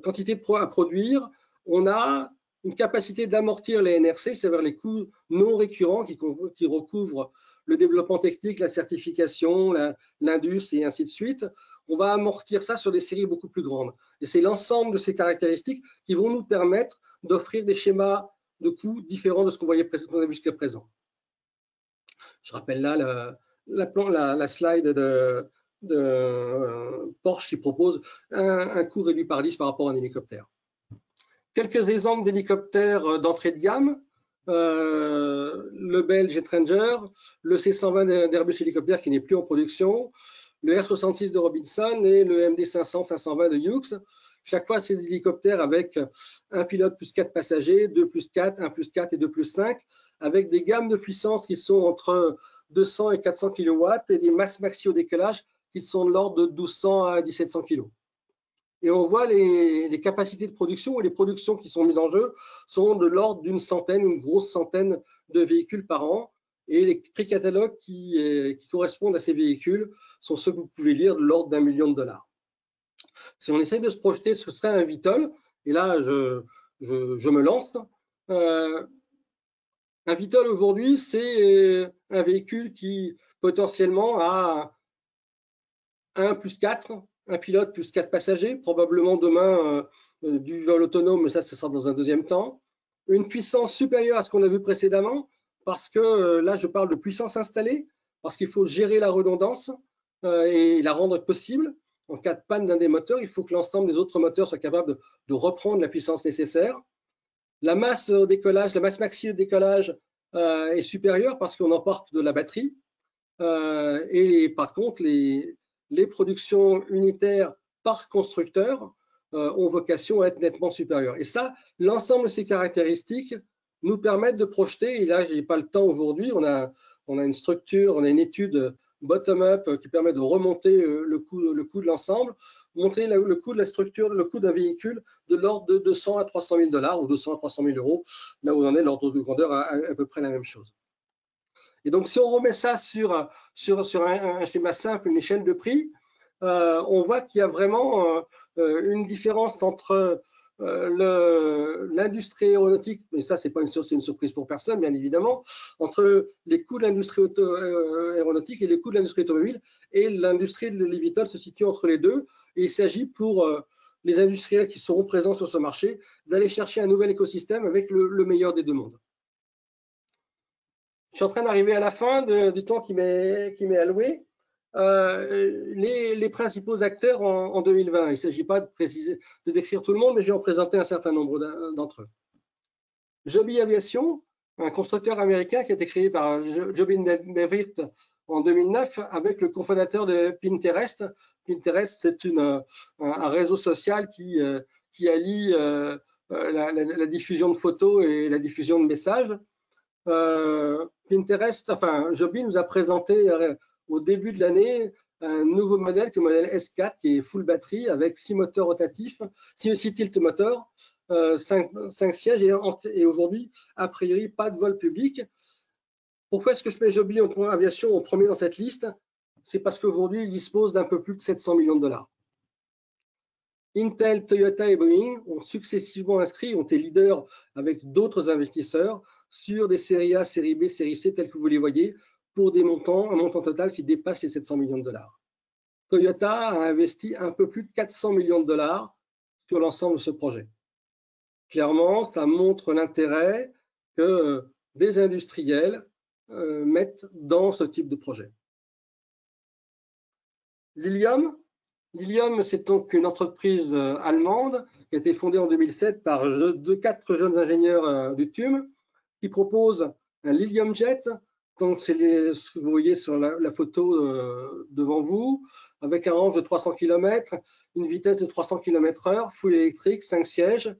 quantité à produire, on a une capacité d'amortir les NRC, c'est-à-dire les coûts non récurrents qui recouvrent le développement technique, la certification, l'indus et ainsi de suite. On va amortir ça sur des séries beaucoup plus grandes. Et c'est l'ensemble de ces caractéristiques qui vont nous permettre d'offrir des schémas de coûts différents de ce qu'on a vu jusqu'à présent. Je rappelle là la slide de Porsche qui propose un coût réduit par 10 par rapport à un hélicoptère. Quelques exemples d'hélicoptères d'entrée de gamme. Le Bell Jet Ranger, le C-120 d'Airbus Hélicoptère qui n'est plus en production, le R-66 de Robinson et le MD-500-520 de Hughes. Chaque fois, ces hélicoptères avec un pilote plus 4 passagers, 2 plus 4, 1 plus 4 et 2 plus 5, avec des gammes de puissance qui sont entre 200 et 400 kW et des masses maxi au décollage qui sont de l'ordre de 1200 à 1700 kg. Et on voit les capacités de production ou les productions qui sont mises en jeu sont de l'ordre d'une centaine, une grosse centaine de véhicules par an. Et les prix catalogues qui correspondent à ces véhicules sont ceux que vous pouvez lire de l'ordre d'1 million de dollars. Si on essaie de se projeter, ce serait un VTOL. Et là, je me lance. Un VTOL aujourd'hui, c'est un véhicule qui potentiellement a 1 plus 4, un pilote plus 4 passagers, probablement demain du vol autonome, mais ça, ce sera dans un deuxième temps. Une puissance supérieure à ce qu'on a vu précédemment, parce que là, je parle de puissance installée, parce qu'il faut gérer la redondance et la rendre possible. En cas de panne d'un des moteurs, il faut que l'ensemble des autres moteurs soient capables de reprendre la puissance nécessaire. La masse au décollage, la masse maxi au décollage est supérieure parce qu'on emporte de la batterie. Et par contre, les productions unitaires par constructeur ont vocation à être nettement supérieures. Et ça, l'ensemble de ces caractéristiques nous permettent de projeter, et là, je n'ai pas le temps aujourd'hui, on a une structure, on a une étude bottom-up qui permet de remonter le coût de l'ensemble, montrer le coût de la structure, le coût d'un véhicule de l'ordre de 200 à 300 000 dollars ou 200 à 300 000 euros, là où on en est, l'ordre de grandeur à peu près la même chose. Et donc, si on remet ça sur un schéma simple, une échelle de prix, on voit qu'il y a vraiment une différence entre l'industrie aéronautique, mais ça, c'est une surprise pour personne, bien évidemment, entre les coûts de l'industrie aéronautique et les coûts de l'industrie automobile, et l'industrie de l'eVTOL se situe entre les deux. Et il s'agit pour les industriels qui seront présents sur ce marché d'aller chercher un nouvel écosystème avec le meilleur des deux mondes. Je suis en train d'arriver à la fin du temps qui m'est alloué. Les principaux acteurs en 2020, il ne s'agit pas de décrire tout le monde, mais je vais en présenter un certain nombre d'entre eux. Joby Aviation, un constructeur américain qui a été créé par Jobin Bevirt en 2009 avec le cofondateur de Pinterest. Pinterest, c'est un réseau social qui allie la diffusion de photos et la diffusion de messages. Jobin nous a présenté au début de l'année un nouveau modèle, qui est le modèle S4, qui est full batterie avec 6 moteurs rotatifs, 6 tilt moteurs, 5 sièges et aujourd'hui, a priori, pas de vol public. Pourquoi est-ce que je mets Joby Aviation en premier dans cette liste? C'est parce qu'aujourd'hui, il dispose d'un peu plus de 700 millions de dollars. Intel, Toyota et Boeing ont successivement inscrit, ont été leaders avec d'autres investisseurs sur des séries A, série B, série C, telles que vous les voyez, pour un montant total qui dépasse les 700 millions de dollars. Toyota a investi un peu plus de 400 millions de dollars sur l'ensemble de ce projet. Clairement, ça montre l'intérêt que des industriels mettent dans ce type de projet. Lilium, c'est donc une entreprise allemande qui a été fondée en 2007 par 4 jeunes ingénieurs du TUM qui propose un Lilium Jet. Donc, c'est ce que vous voyez sur la photo devant vous, avec un range de 300 km, une vitesse de 300 km/h, full électrique, 5 sièges,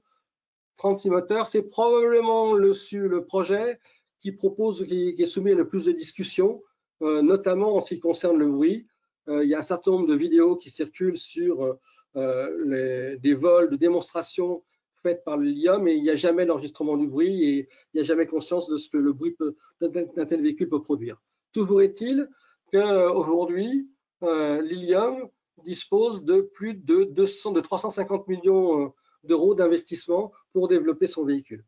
36 moteurs. C'est probablement le projet qui est soumis à le plus de discussions, notamment en ce qui concerne le bruit. Il y a un certain nombre de vidéos qui circulent sur des vols de démonstration faites par le Lilium, et il n'y a jamais l'enregistrement du bruit et il n'y a jamais conscience de ce que le bruit d'un tel véhicule peut produire. Toujours est-il qu'aujourd'hui, Lilium dispose de plus de 350 millions d'euros d'investissement pour développer son véhicule.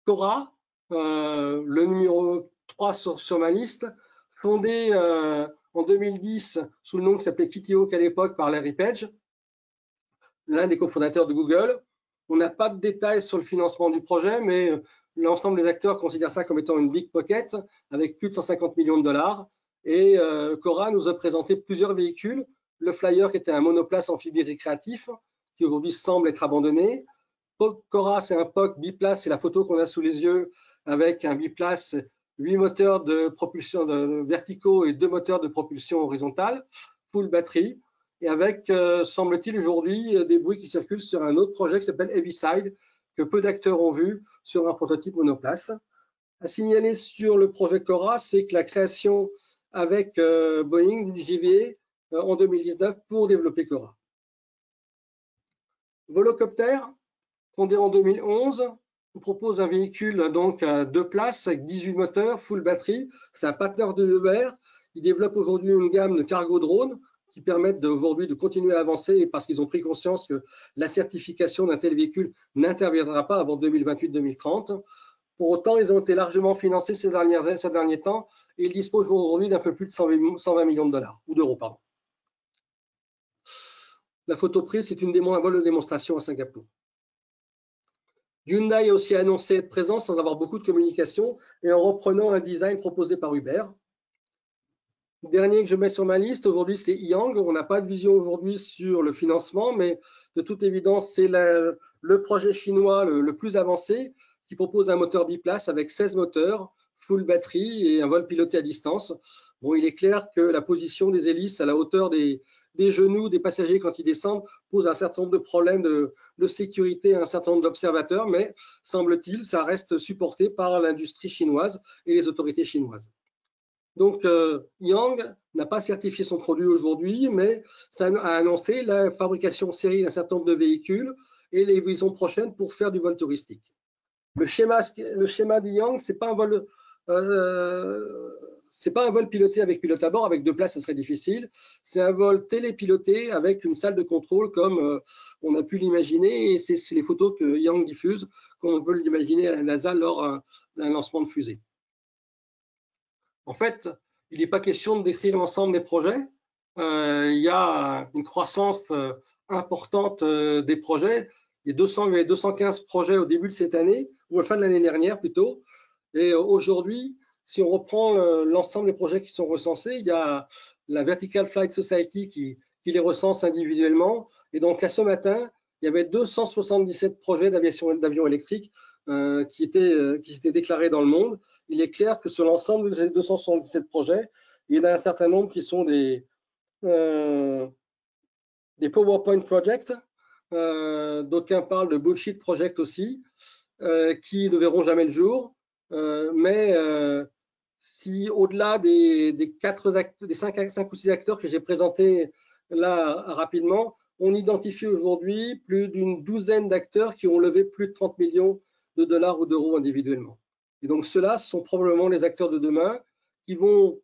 Cora, le numéro 3 sur ma liste, fondé en 2010 sous le nom qui s'appelait Kitty Hawk à l'époque par Larry Page, l'un des cofondateurs de Google. On n'a pas de détails sur le financement du projet, mais l'ensemble des acteurs considèrent ça comme étant une big pocket avec plus de 150 millions de dollars. Et Cora nous a présenté plusieurs véhicules. Le Flyer, qui était un monoplace amphibie récréatif, qui aujourd'hui semble être abandonné. Cora, c'est un POC biplace, c'est la photo qu'on a sous les yeux, avec un biplace, 8 moteurs de propulsion verticaux et 2 moteurs de propulsion horizontale, full batterie, et avec, semble-t-il aujourd'hui, des bruits qui circulent sur un autre projet qui s'appelle Heaviside, que peu d'acteurs ont vu sur un prototype monoplace. À signaler sur le projet Cora, c'est que la création avec Boeing du JVA en 2019 pour développer Cora. Volocopter, fondé en 2011, on propose un véhicule donc à 2 places avec 18 moteurs, full batterie. C'est un partenaire de Uber. Il développe aujourd'hui une gamme de cargo drones qui permettent aujourd'hui de continuer à avancer parce qu'ils ont pris conscience que la certification d'un tel véhicule n'interviendra pas avant 2028-2030. Pour autant, ils ont été largement financés ces derniers temps et ils disposent aujourd'hui d'un peu plus de 120 millions de dollars ou d'euros, pardon. La photo prise, c'est un vol de démonstration à Singapour. Hyundai a aussi annoncé être présent sans avoir beaucoup de communication et en reprenant un design proposé par Uber. Le dernier que je mets sur ma liste aujourd'hui, c'est Yang. On n'a pas de vision aujourd'hui sur le financement, mais de toute évidence, c'est le projet chinois le plus avancé qui propose un moteur biplace avec 16 moteurs, full batterie et un vol piloté à distance. Bon, il est clair que la position des hélices à la hauteur des genoux des passagers quand ils descendent pose un certain nombre de problèmes de sécurité à un certain nombre d'observateurs, mais semble-t-il, ça reste supporté par l'industrie chinoise et les autorités chinoises. Donc, Yang n'a pas certifié son produit aujourd'hui, mais ça a annoncé la fabrication en série d'un certain nombre de véhicules et les livraisons prochaines pour faire du vol touristique. Le schéma de Yang, c'est pas un vol piloté avec pilote à bord, avec 2 places, ça serait difficile. C'est un vol télépiloté avec une salle de contrôle comme on a pu l'imaginer, et c'est les photos que Yang diffuse, comme on peut l'imaginer à la NASA lors d'un lancement de fusée. En fait, il n'est pas question de décrire l'ensemble des projets. Il y a une croissance importante des projets. Il y avait 215 projets au début de cette année, ou à la fin de l'année dernière plutôt. Et aujourd'hui, si on reprend l'ensemble des projets qui sont recensés, il y a la Vertical Flight Society qui les recense individuellement. Et donc, à ce matin, il y avait 277 projets d'avions électriques qui s'étaient déclarés dans le monde. Il est clair que sur l'ensemble de ces 277 projets, il y en a un certain nombre qui sont des PowerPoint projects. D'aucuns parlent de bullshit project aussi, qui ne verront jamais le jour. Mais si au-delà des 5 ou 6 acteurs que j'ai présentés là rapidement, on identifie aujourd'hui plus d'une douzaine d'acteurs qui ont levé plus de 30 millions de dollars ou d'euros individuellement. Et donc ceux-là sont probablement les acteurs de demain qui vont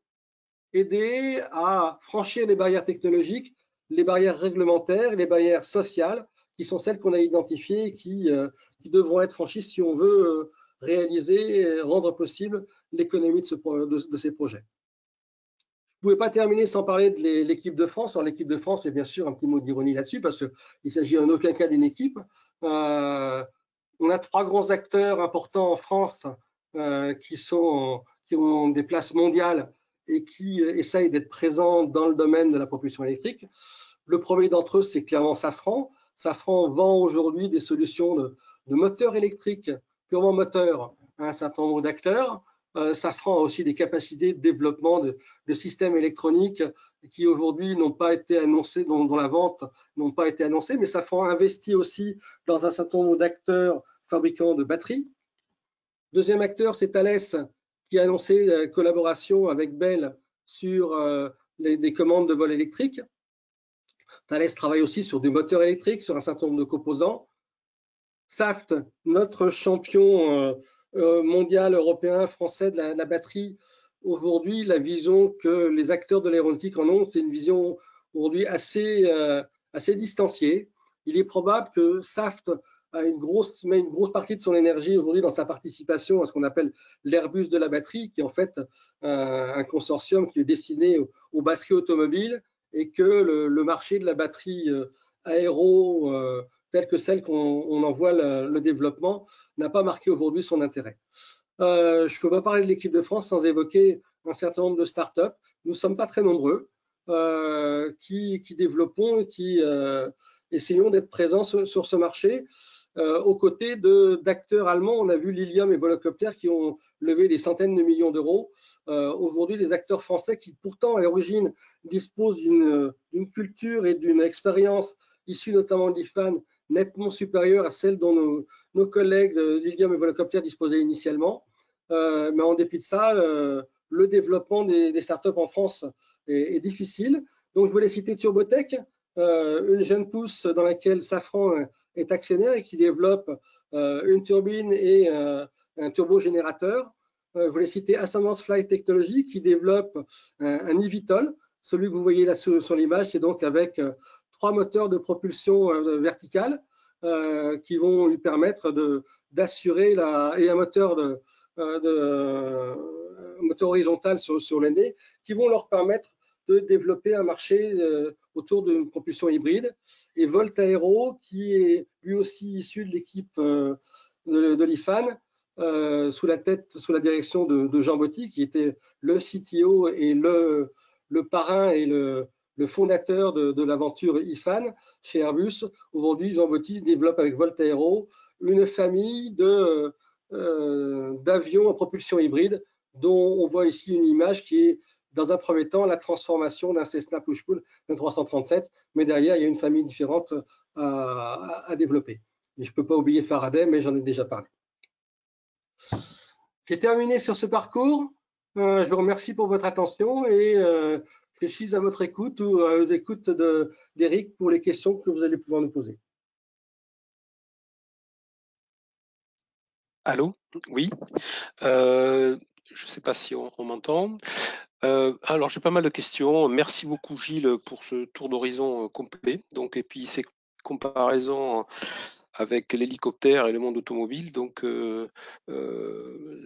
aider à franchir les barrières technologiques, les barrières réglementaires, les barrières sociales, qui sont celles qu'on a identifiées et qui devront être franchies si on veut réaliser et rendre possible l'économie de ces projets. Je ne pouvais pas terminer sans parler de l'équipe de France. Alors, l'équipe de France, c'est bien sûr un petit mot d'ironie là-dessus, parce qu'il s'agit en aucun cas d'une équipe. On a 3 grands acteurs importants en France qui ont des places mondiales et qui essayent d'être présents dans le domaine de la propulsion électrique. Le premier d'entre eux, c'est clairement Safran. Safran vend aujourd'hui des solutions de moteurs électriques, purement moteurs, à un certain nombre d'acteurs. Safran a aussi des capacités de développement de systèmes électroniques qui aujourd'hui n'ont pas été annoncés, dont la vente n'ont pas été annoncées, mais Safran investit aussi dans un certain nombre d'acteurs fabricants de batteries. Deuxième acteur, c'est Thales, qui a annoncé collaboration avec Bell sur des commandes de vol électrique. Thales travaille aussi sur des moteurs électriques, sur un certain nombre de composants. Saft, notre champion mondial, européen, français de la batterie, aujourd'hui, la vision que les acteurs de l'aéronautique en ont, c'est une vision aujourd'hui assez distanciée. Il est probable que Saft met une grosse partie de son énergie aujourd'hui dans sa participation à ce qu'on appelle l'Airbus de la batterie, qui est en fait un consortium qui est destiné aux batteries automobiles, et que le marché de la batterie aéro telle que celle qu'on en voit le développement n'a pas marqué aujourd'hui son intérêt. Je ne peux pas parler de l'équipe de France sans évoquer un certain nombre de startups. Nous ne sommes pas très nombreux qui développons et qui essayons d'être présents sur ce marché. Aux côtés d'acteurs allemands, on a vu Lilium et Volocopter qui ont levé des centaines de millions d'euros. Aujourd'hui, des acteurs français qui pourtant à l'origine disposent d'une culture et d'une expérience issue notamment de l'IFAN nettement supérieure à celle dont nos collègues de Lilium et Volocopter disposaient initialement. Mais en dépit de ça, le développement des startups en France est difficile. Donc je voulais citer Turbotech, une jeune pousse dans laquelle Safran est actionnaire et qui développe une turbine et un turbogénérateur. Je voulais citer Ascendance Flight Technology qui développe un eVTOL. Celui que vous voyez là sur l'image, c'est donc avec 3 moteurs de propulsion verticale qui vont lui permettre d'assurer et un moteur moteur horizontal sur le nez qui vont leur permettre de développer un marché autour d'une propulsion hybride. Et Volt Aero, qui est lui aussi issu de l'équipe de l'IFAN, sous la direction de Jean Botti, qui était le CTO et le parrain et le fondateur de l'aventure IFAN chez Airbus. Aujourd'hui, Jean Botti développe avec Volt Aero une famille d'avions à propulsion hybride, dont on voit ici une image qui est, dans un premier temps, la transformation d'un Cessna push-pull d'un 337, mais derrière, il y a une famille différente à développer. Et je ne peux pas oublier Faraday, mais j'en ai déjà parlé. J'ai terminé sur ce parcours. Je vous remercie pour votre attention et je suis à votre écoute ou aux écoutes d'Eric pour les questions que vous allez pouvoir nous poser. Allô? Oui. Je ne sais pas si on m'entend. Alors, j'ai pas mal de questions. Merci beaucoup, Gilles, pour ce tour d'horizon complet. Donc, et puis ces comparaisons avec l'hélicoptère et le monde automobile. Donc,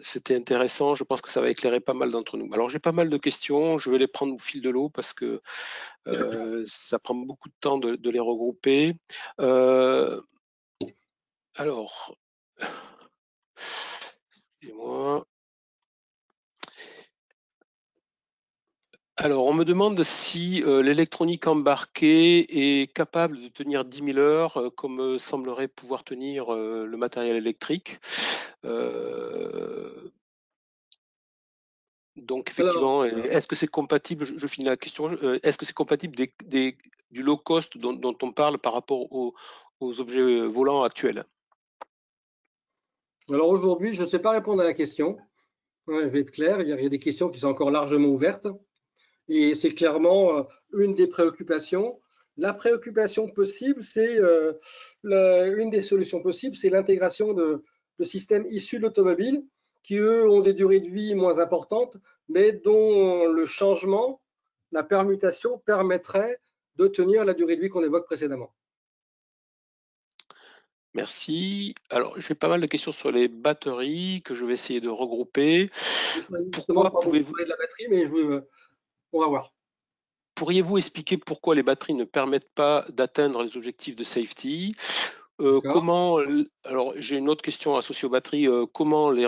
c'était intéressant. Je pense que ça va éclairer pas mal d'entre nous. Alors, j'ai pas mal de questions. Je vais les prendre au fil de l'eau parce que ça prend beaucoup de temps de les regrouper. Alors, excusez-moi. Alors, on me demande si l'électronique embarquée est capable de tenir 10 000 heures, comme semblerait pouvoir tenir le matériel électrique. Donc, Alors, effectivement, est-ce que c'est compatible, je finis la question, est-ce que c'est compatible du low cost dont on parle par rapport aux objets volants actuels? alors aujourd'hui, je ne sais pas répondre à la question. Ouais, je vais être clair, il y a des questions qui sont encore largement ouvertes. Et c'est clairement une des préoccupations. La préoccupation possible, c'est une des solutions possibles, c'est l'intégration de systèmes issus de l'automobile qui, eux, ont des durées de vie moins importantes, mais dont le changement, la permutation permettrait de tenir la durée de vie qu'on évoque précédemment. Merci. Alors, j'ai pas mal de questions sur les batteries que je vais essayer de regrouper. J'ai choisi justement de Pourquoi pas beaucoup pouvez-vous parler de la batterie, mais on va voir. Pourriez-vous expliquer pourquoi les batteries ne permettent pas d'atteindre les objectifs de safety? D'accord. Alors j'ai une autre question associée aux batteries. Comment les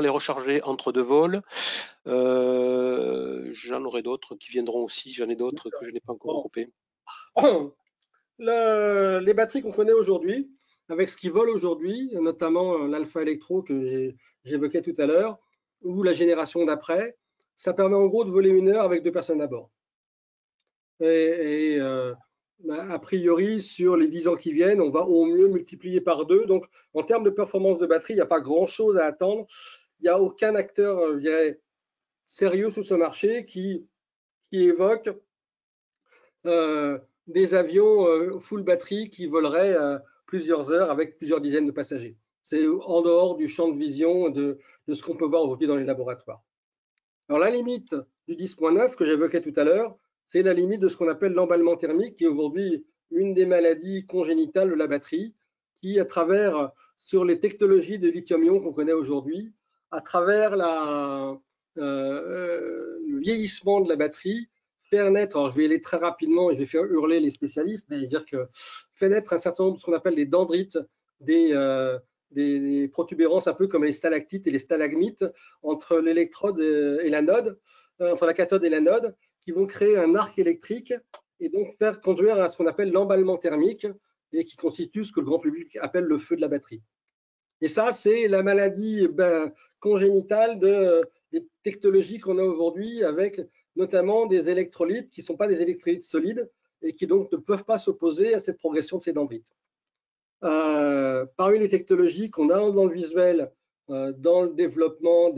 recharger entre deux vols? J'en aurai d'autres qui viendront aussi. J'en ai d'autres que je n'ai pas encore Bon. regroupés. Les batteries qu'on connaît aujourd'hui, avec ce qui vole aujourd'hui, notamment l'Alpha Electro que j'évoquais tout à l'heure, ou la génération d'après, ça permet en gros de voler 1 heure avec 2 personnes à bord. A priori, sur les 10 ans qui viennent, on va au mieux multiplier par 2. Donc, en termes de performance de batterie, il n'y a pas grand-chose à attendre. Il n'y a aucun acteur, je dirais, sérieux sur ce marché qui évoque des avions full batterie qui voleraient plusieurs heures avec plusieurs dizaines de passagers. C'est en dehors du champ de vision de ce qu'on peut voir aujourd'hui dans les laboratoires. Alors la limite du 10.9 que j'évoquais tout à l'heure, c'est la limite de ce qu'on appelle l'emballement thermique, qui est aujourd'hui une des maladies congénitales de la batterie, qui à travers, sur les technologies de lithium-ion qu'on connaît aujourd'hui, à travers le vieillissement de la batterie, faire naître, alors je vais aller très rapidement et je vais faire hurler les spécialistes, mais dire que fait naître un certain nombre de ce qu'on appelle des dendrites, des protubérances un peu comme les stalactites et les stalagmites entre l'électrode et l'anode, entre la cathode et l'anode, qui vont créer un arc électrique et donc faire conduire à ce qu'on appelle l'emballement thermique et qui constitue ce que le grand public appelle le feu de la batterie. Et ça, c'est la maladie congénitale des technologies qu'on a aujourd'hui avec notamment des électrolytes qui ne sont pas des électrolytes solides et qui donc ne peuvent pas s'opposer à cette progression de ces dendrites. Parmi les technologies qu'on a dans le visuel, dans le développement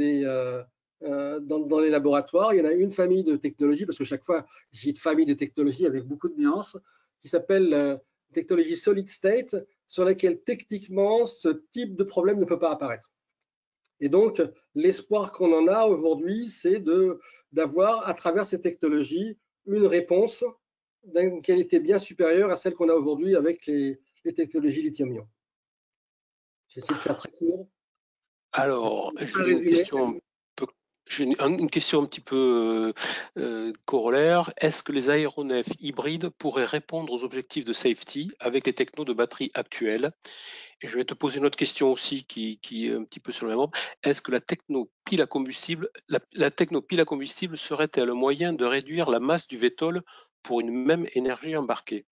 dans les laboratoires, il y en a une famille de technologies, parce que chaque fois, j'ai une famille de technologies avec beaucoup de nuances, qui s'appelle technologie solid state, sur laquelle techniquement ce type de problème ne peut pas apparaître. Et donc, l'espoir qu'on en a aujourd'hui, c'est d'avoir, à travers ces technologies, une réponse d'une qualité bien supérieure à celle qu'on a aujourd'hui avec les technologies lithium-ion. J'essaie de faire très court. Alors, Un résumé. j'ai une question un petit peu corollaire. Est-ce que les aéronefs hybrides pourraient répondre aux objectifs de safety avec les technos de batterie actuels? Et je vais te poser une autre question aussi qui est un petit peu sur le même ordre. Est-ce que la techno pile à combustible serait-elle un moyen de réduire la masse du VTOL pour une même énergie embarquée?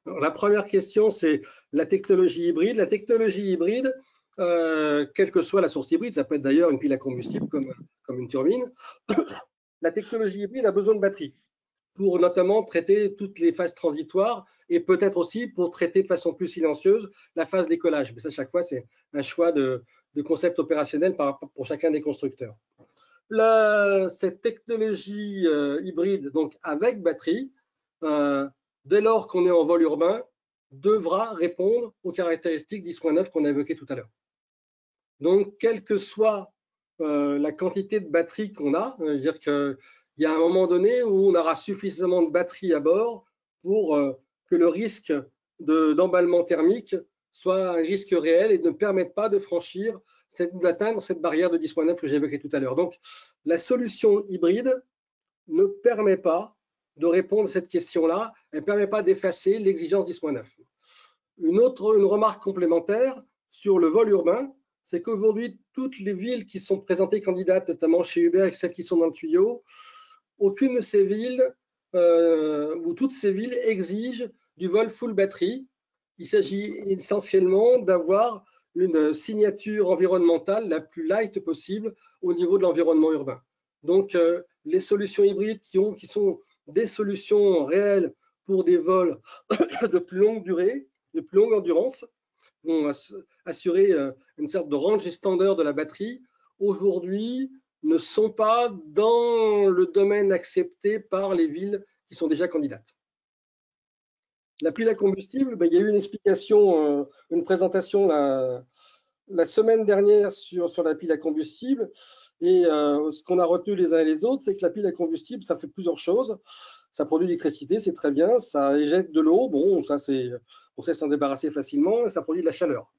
Alors, la première question, c'est la technologie hybride. La technologie hybride, quelle que soit la source hybride, ça peut être d'ailleurs une pile à combustible comme une turbine, la technologie hybride a besoin de batterie pour notamment traiter toutes les phases transitoires et peut-être aussi pour traiter de façon plus silencieuse la phase d'écollage. Mais ça, chaque fois, c'est un choix de concept opérationnel pour chacun des constructeurs. Cette technologie hybride, donc avec batterie, dès lors qu'on est en vol urbain, devra répondre aux caractéristiques 10.9 qu'on a évoquées tout à l'heure. Donc, quelle que soit la quantité de batterie qu'on a, c'est-à-dire qu'il y a un moment donné où on aura suffisamment de batterie à bord pour que le risque d'emballement thermique soit un risque réel et ne permette pas de d'atteindre cette barrière de 10.9 que j'évoquais tout à l'heure. Donc, la solution hybride ne permet pas de répondre à cette question-là, elle ne permet pas d'effacer l'exigence 10.9. Une remarque complémentaire sur le vol urbain, c'est qu'aujourd'hui, toutes les villes qui sont présentées candidates, notamment chez Uber et celles qui sont dans le tuyau, aucune de ces villes, ou toutes ces villes exigent du vol full batterie. Il s'agit essentiellement d'avoir une signature environnementale la plus light possible au niveau de l'environnement urbain. Donc, les solutions hybrides qui sont des solutions réelles pour des vols de plus longue durée, de plus longue endurance, vont assurer une sorte de range standard de la batterie, aujourd'hui ne sont pas dans le domaine accepté par les villes qui sont déjà candidates. La pile à combustible, il y a eu une explication, une présentation la semaine dernière sur la pile à combustible. Et ce qu'on a retenu les uns et les autres, c'est que la pile à combustible, ça fait plusieurs choses. Ça produit de l'électricité, c'est très bien. Ça éjecte de l'eau, bon, ça on sait s'en débarrasser facilement. Et ça produit de la chaleur.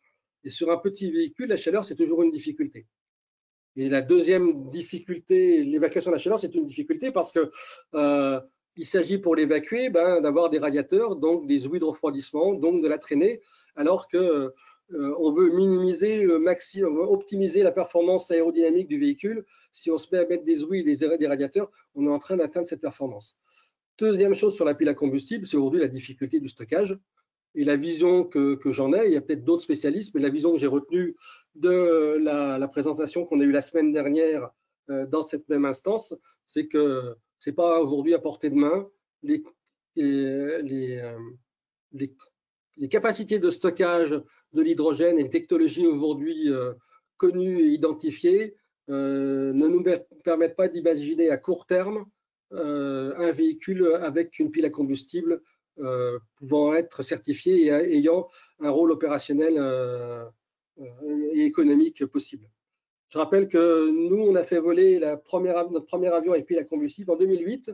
Et sur un petit véhicule, la chaleur, c'est toujours une difficulté. Et la deuxième difficulté, l'évacuation de la chaleur, c'est une difficulté parce que il s'agit pour l'évacuer d'avoir des radiateurs, donc des ouïes de refroidissement, donc de la traînée, alors que on veut minimiser le maximum, optimiser la performance aérodynamique du véhicule. Si on se met à mettre des ouïes et des radiateurs, on est en train d'atteindre cette performance. Deuxième chose sur la pile à combustible, c'est aujourd'hui la difficulté du stockage. Et la vision que j'en ai, il y a peut-être d'autres spécialistes, mais la vision que j'ai retenue de la présentation qu'on a eue la semaine dernière dans cette même instance, c'est que ce n'est pas aujourd'hui à portée de main. Les capacités de stockage de l'hydrogène et les technologies aujourd'hui connues et identifiées ne nous permettent pas d'imaginer à court terme un véhicule avec une pile à combustible pouvant être certifié et ayant un rôle opérationnel et économique possible. Je rappelle que nous, on a fait voler notre premier avion avec pile à combustible en 2008.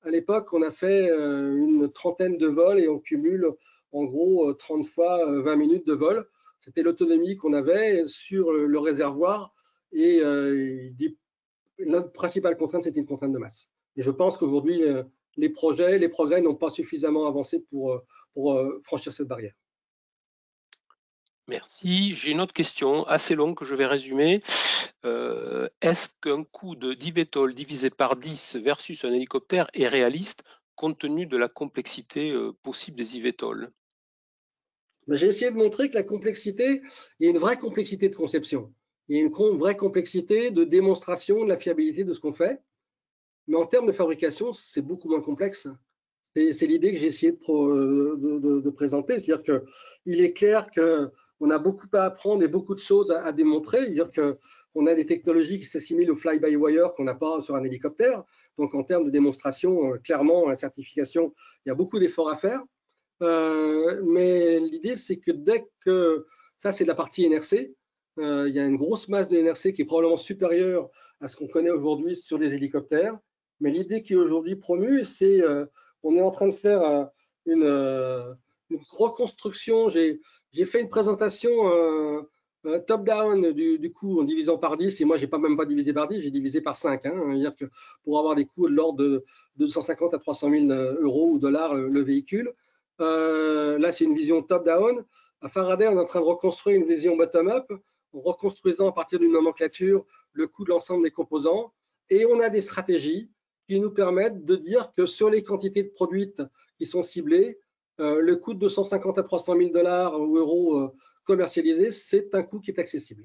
À l'époque, on a fait une trentaine de vols et on cumule en gros 30 fois 20 minutes de vol. C'était l'autonomie qu'on avait sur le réservoir et notre principale contrainte, c'était une contrainte de masse. Et je pense qu'aujourd'hui, les progrès n'ont pas suffisamment avancé pour franchir cette barrière. Merci. J'ai une autre question assez longue que je vais résumer. Est-ce qu'un coût d'eVTOL divisé par 10 versus un hélicoptère est réaliste compte tenu de la complexité possible des eVTOL? J'ai essayé de montrer que la complexité, il y a une vraie complexité de conception. Il y a une vraie complexité de démonstration de la fiabilité de ce qu'on fait. Mais en termes de fabrication, c'est beaucoup moins complexe. C'est l'idée que j'ai essayé de présenter. C'est-à-dire qu'il est clair qu'on a beaucoup à apprendre et beaucoup de choses à démontrer. C'est-à-dire qu'on a des technologies qui s'assimilent au fly-by-wire qu'on n'a pas sur un hélicoptère. Donc, en termes de démonstration, clairement, la certification, il y a beaucoup d'efforts à faire. Mais l'idée, c'est que dès que ça, c'est de la partie NRC, il y a une grosse masse de NRC qui est probablement supérieure à ce qu'on connaît aujourd'hui sur les hélicoptères. Mais l'idée qui est aujourd'hui promue, c'est on est en train de faire une reconstruction. J'ai fait une présentation top-down du coût en divisant par 10, et moi, je n'ai même pas divisé par 10, j'ai divisé par 5. Hein, c'est-à-dire que pour avoir des coûts de l'ordre de 250 à 300 000 euros ou dollars le véhicule. Là, c'est une vision top-down. À Faraday, on est en train de reconstruire une vision bottom-up, en reconstruisant à partir d'une nomenclature le coût de l'ensemble des composants. Et on a des stratégies qui nous permettent de dire que sur les quantités de produites qui sont ciblées, le coût de 250 à 300 000 dollars ou euros commercialisés, c'est un coût qui est accessible.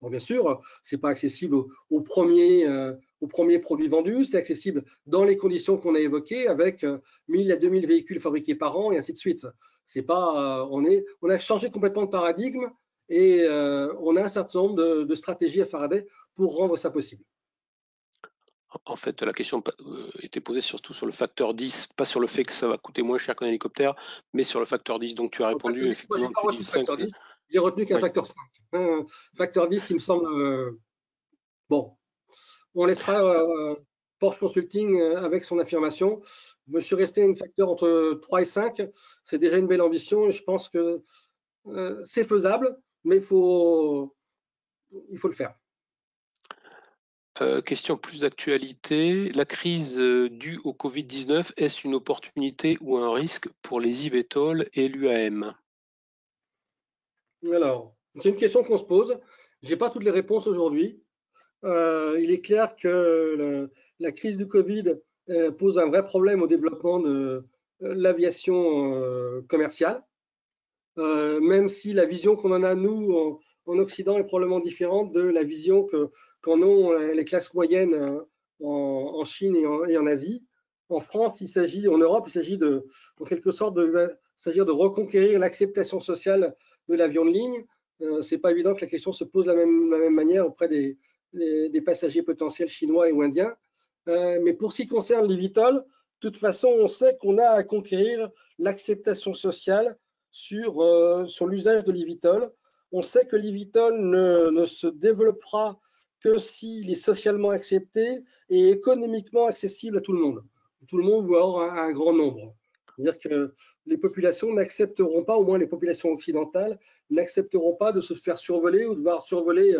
Bon, bien sûr, ce n'est pas accessible au premier produit vendu, c'est accessible dans les conditions qu'on a évoquées avec 1000 à 2000 véhicules fabriqués par an et ainsi de suite. C'est pas, on a changé complètement de paradigme et on a un certain nombre de stratégies à Faraday pour rendre ça possible. En fait, la question était posée surtout sur le facteur 10, pas sur le fait que ça va coûter moins cher qu'un hélicoptère, mais sur le facteur 10. Donc, tu as répondu effectivement. Moi, j'ai retenu qu'un facteur 5. Facteur 10, il me semble. Bon, on laissera Porsche Consulting avec son affirmation. Je suis resté à un facteur entre 3 et 5. C'est déjà une belle ambition et je pense que c'est faisable, mais il faut le faire. Question plus d'actualité. La crise due au Covid-19, est-ce une opportunité ou un risque pour les eVTOL et l'UAM? Alors, c'est une question qu'on se pose. Je n'ai pas toutes les réponses aujourd'hui. Il est clair que la crise du Covid pose un vrai problème au développement de l'aviation commerciale, même si la vision qu'on en a, nous, en Occident, est probablement différente de la vision qu'en ont les classes moyennes en Chine et en Asie. En France, en Europe, il s'agit en quelque sorte de reconquérir l'acceptation sociale de l'avion de ligne. C'est pas évident que la question se pose de la même manière auprès des passagers potentiels chinois ou indiens. Mais pour ce qui concerne l'eVTOL, de toute façon, on sait qu'on a à conquérir l'acceptation sociale sur l'usage de l'eVTOL. On sait que l'eVTOL ne se développera que s'il est socialement accepté et économiquement accessible à tout le monde. Tout le monde ou alors un grand nombre. C'est-à-dire que les populations n'accepteront pas, au moins les populations occidentales, n'accepteront pas de se faire survoler ou de voir survoler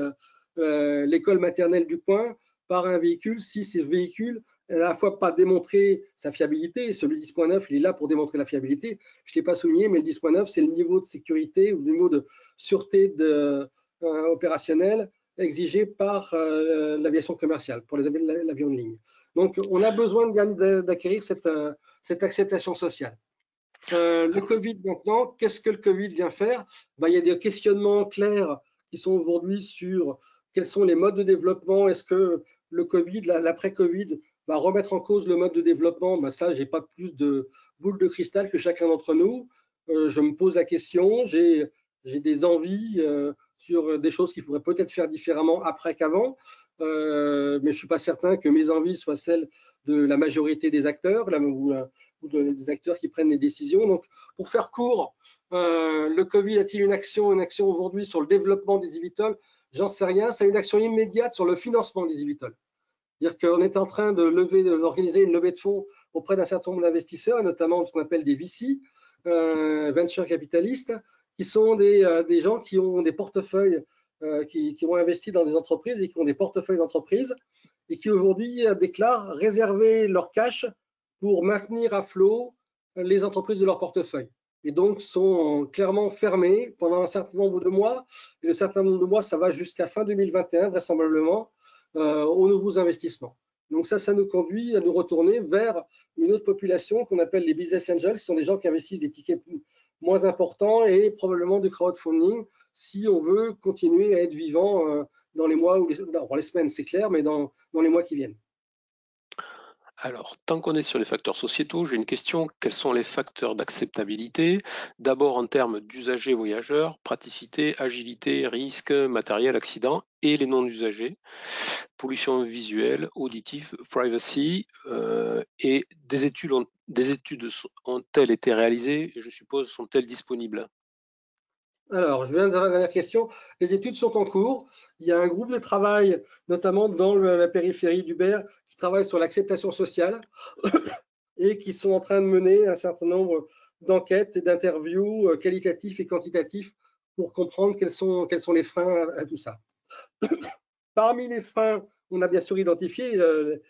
l'école maternelle du coin par un véhicule si ces véhicules à la fois pas démontrer sa fiabilité. Celui 10.9, il est là pour démontrer la fiabilité. Je ne l'ai pas souligné, mais le 10.9, c'est le niveau de sécurité ou le niveau de sûreté opérationnelle exigé par l'aviation commerciale, pour l'avion de ligne. Donc, on a besoin d'acquérir cette acceptation sociale. Le Covid maintenant, qu'est-ce que le Covid vient faire? Il y a des questionnements clairs qui sont aujourd'hui sur quels sont les modes de développement. Est-ce que le Covid, l'après-Covid, va remettre en cause le mode de développement? Ça, j'ai pas plus de boule de cristal que chacun d'entre nous. Je me pose la question, j'ai des envies sur des choses qu'il faudrait peut-être faire différemment après qu'avant, mais je ne suis pas certain que mes envies soient celles de la majorité des acteurs ou des acteurs qui prennent les décisions. Donc, pour faire court, le Covid a-t-il une action aujourd'hui sur le développement des eVTOL? J'en sais rien. C'est une action immédiate sur le financement des eVTOL. C'est-à-dire qu'on est en train d'organiser une levée de fonds auprès d'un certain nombre d'investisseurs, et notamment ce qu'on appelle des VC, venture capitalistes, qui sont des gens qui ont des portefeuilles, qui ont investi dans des entreprises et qui ont des portefeuilles d'entreprises, et qui aujourd'hui déclarent réserver leur cash pour maintenir à flot les entreprises de leur portefeuille. Et donc sont clairement fermés pendant un certain nombre de mois. Et le certain nombre de mois, ça va jusqu'à fin 2021, vraisemblablement, aux nouveaux investissements. Donc ça nous conduit à nous retourner vers une autre population qu'on appelle les business angels. Ce sont des gens qui investissent des tickets moins importants et probablement du crowdfunding si on veut continuer à être vivant dans les mois ou les semaines, c'est clair, mais dans les mois qui viennent. Alors, tant qu'on est sur les facteurs sociétaux, j'ai une question. Quels sont les facteurs d'acceptabilité? D'abord en termes d'usagers voyageurs, praticité, agilité, risque, matériel, accident, et les non-usagers, pollution visuelle, auditive, privacy, et des études ont-elles été réalisées et je suppose sont-elles disponibles? Alors, je viens de la dernière question. Les études sont en cours. Il y a un groupe de travail, notamment dans la périphérie d'Uber, qui travaille sur l'acceptation sociale et qui sont en train de mener un certain nombre d'enquêtes et d'interviews qualitatifs et quantitatifs pour comprendre quels sont les freins à tout ça. Parmi les freins, on a bien sûr identifié,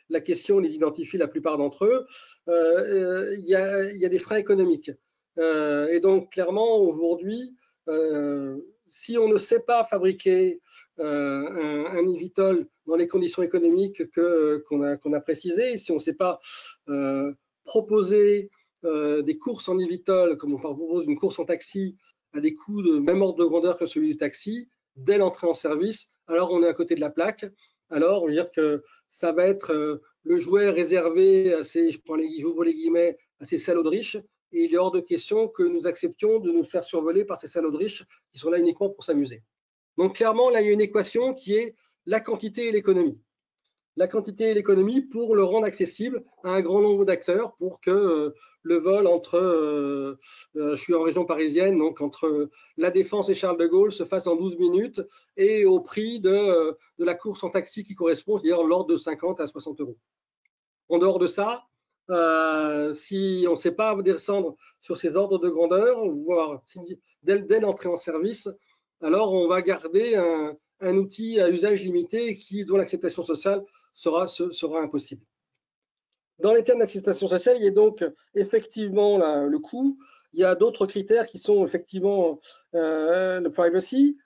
la question les identifie la plupart d'entre eux, il y a des freins économiques. Et donc, clairement, aujourd'hui, si on ne sait pas fabriquer un eVTOL dans les conditions économiques qu'on a précisées, si on ne sait pas proposer des courses en eVTOL, comme on propose une course en taxi à des coûts de même ordre de grandeur que celui du taxi, dès l'entrée en service, alors on est à côté de la plaque. Alors, on veut dire que ça va être le jouet réservé à ces, j'ouvre les guillemets, à ces salauds de riches. Et il est hors de question que nous acceptions de nous faire survoler par ces salauds de riches qui sont là uniquement pour s'amuser. Donc, clairement, là, il y a une équation qui est la quantité et l'économie. La quantité et l'économie pour le rendre accessible à un grand nombre d'acteurs pour que le vol entre, je suis en région parisienne, donc entre La Défense et Charles de Gaulle se fasse en 12 minutes et au prix de la course en taxi qui correspond, c'est-à-dire l'ordre de 50 à 60 euros. En dehors de ça, si on ne sait pas descendre sur ces ordres de grandeur, voire dès l'entrée en service, alors on va garder un outil à usage limité dont l'acceptation sociale sera impossible. Dans les termes d'acceptation sociale, il y a donc effectivement le coût. Il y a d'autres critères qui sont effectivement le privacy,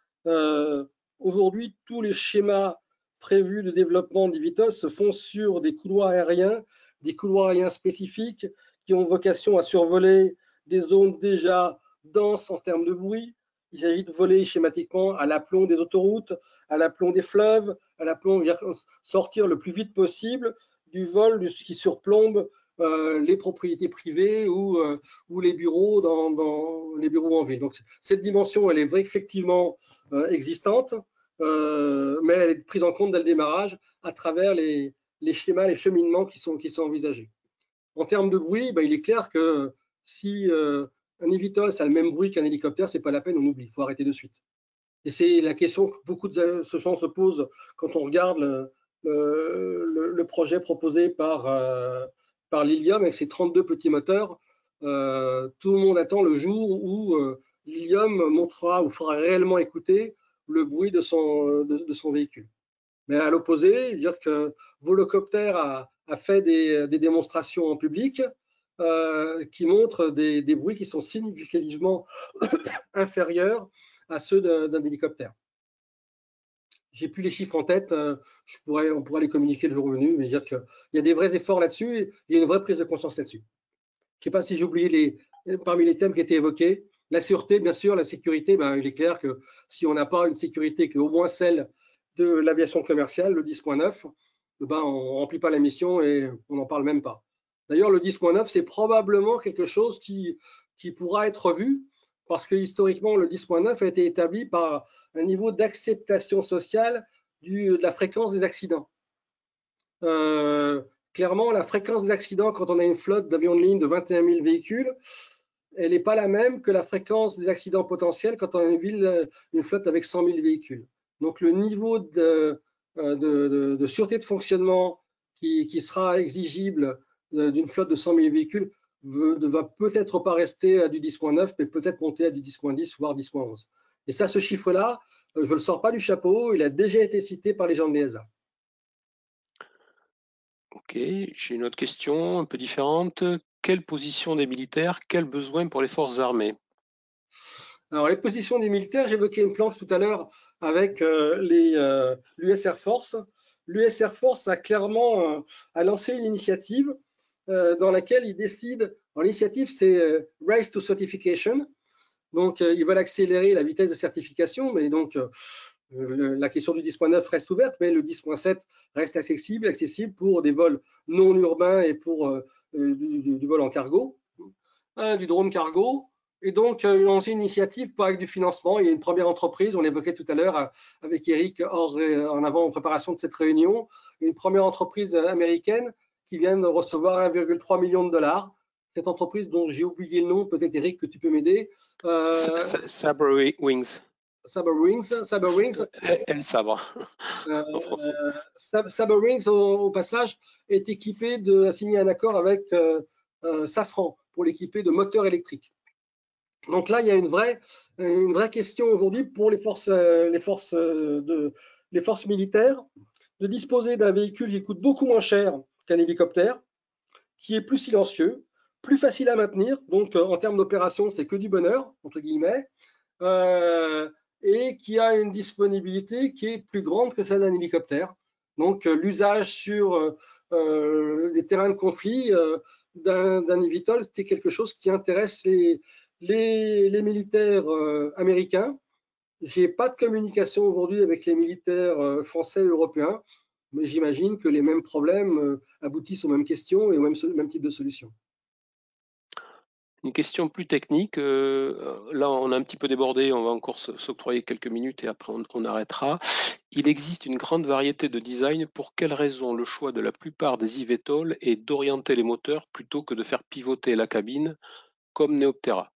aujourd'hui, tous les schémas prévus de développement d'eVTOL se font sur des couloirs aériens spécifiques qui ont vocation à survoler des zones déjà denses en termes de bruit. Il s'agit de voler schématiquement à l'aplomb des autoroutes, à l'aplomb des fleuves, à l'aplomb, sortir le plus vite possible du vol qui surplombe les propriétés privées ou les bureaux dans les bureaux en ville. Donc cette dimension, elle est effectivement existante, mais elle est prise en compte dès le démarrage à travers les schémas, les cheminements qui sont envisagés. En termes de bruit, il est clair que si un eVTOL, ça a le même bruit qu'un hélicoptère, c'est pas la peine, on oublie, il faut arrêter de suite. Et c'est la question que beaucoup de gens se posent quand on regarde le projet proposé par Lilium avec ses 32 petits moteurs. Tout le monde attend le jour où Lilium montrera ou fera réellement écouter le bruit de son véhicule. Mais à l'opposé, dire que Volocopter a fait des démonstrations en public qui montrent des bruits qui sont significativement inférieurs à ceux d'un hélicoptère. J'ai plus les chiffres en tête, on pourra les communiquer le jour venu, mais dire qu'il y a des vrais efforts là-dessus, il y a une vraie prise de conscience là-dessus. Je ne sais pas si j'ai oublié parmi les thèmes qui étaient évoqués. La sûreté, bien sûr, la sécurité, il est clair que si on n'a pas une sécurité qui est au moins celle de l'aviation commerciale, le 10.9, on ne remplit pas la mission et on n'en parle même pas. D'ailleurs, le 10.9, c'est probablement quelque chose qui pourra être revu parce que historiquement, le 10.9 a été établi par un niveau d'acceptation sociale de la fréquence des accidents. Clairement, la fréquence des accidents, quand on a une flotte d'avions de ligne de 21 000 véhicules, elle n'est pas la même que la fréquence des accidents potentiels quand on a une flotte avec 100 000 véhicules. Donc, le niveau de sûreté de fonctionnement qui sera exigible d'une flotte de 100 000 véhicules ne va peut-être pas rester à du 10.9, mais peut-être monter à du 10.10, voire 10.11. Et ça, ce chiffre-là, je ne le sors pas du chapeau, il a déjà été cité par les gens de l'ESA. Ok, j'ai une autre question un peu différente. Quelle position des militaires, quels besoins pour les forces armées? Alors, les positions des militaires, j'évoquais une planche tout à l'heure avec l'US Air Force. L'US Air Force a clairement lancé une initiative dans laquelle ils décident, l'initiative c'est Race to Certification, donc ils veulent accélérer la vitesse de certification, mais donc la question du 10.9 reste ouverte, mais le 10.7 reste accessible pour des vols non urbains et pour du vol en cargo, du drone cargo. Et donc, lancer une initiative avec du financement. Il y a une première entreprise, on l'évoquait tout à l'heure avec Eric en avant en préparation de cette réunion, une première entreprise américaine qui vient de recevoir 1,3 million de dollars. Cette entreprise dont j'ai oublié le nom, peut-être Eric que tu peux m'aider. Sabre Wings. Sabre Wings. Elle sabre en français. Sabre Wings, au passage, est a signé un accord avec Safran pour l'équiper de moteurs électriques. Donc là, il y a une vraie question aujourd'hui pour les forces militaires de disposer d'un véhicule qui coûte beaucoup moins cher qu'un hélicoptère, qui est plus silencieux, plus facile à maintenir. Donc, en termes d'opération, c'est que du bonheur, entre guillemets, et qui a une disponibilité qui est plus grande que celle d'un hélicoptère. Donc, l'usage sur les terrains de conflit d'un eVTOL, c'était quelque chose qui intéresse les militaires américains. Je n'ai pas de communication aujourd'hui avec les militaires français et européens, mais j'imagine que les mêmes problèmes aboutissent aux mêmes questions et au même type de solutions. Une question plus technique. Là, on a un petit peu débordé, on va encore s'octroyer quelques minutes et après on arrêtera. Il existe une grande variété de design. Pour quelle raison le choix de la plupart des eVTOL est d'orienter les moteurs plutôt que de faire pivoter la cabine comme Neoptera?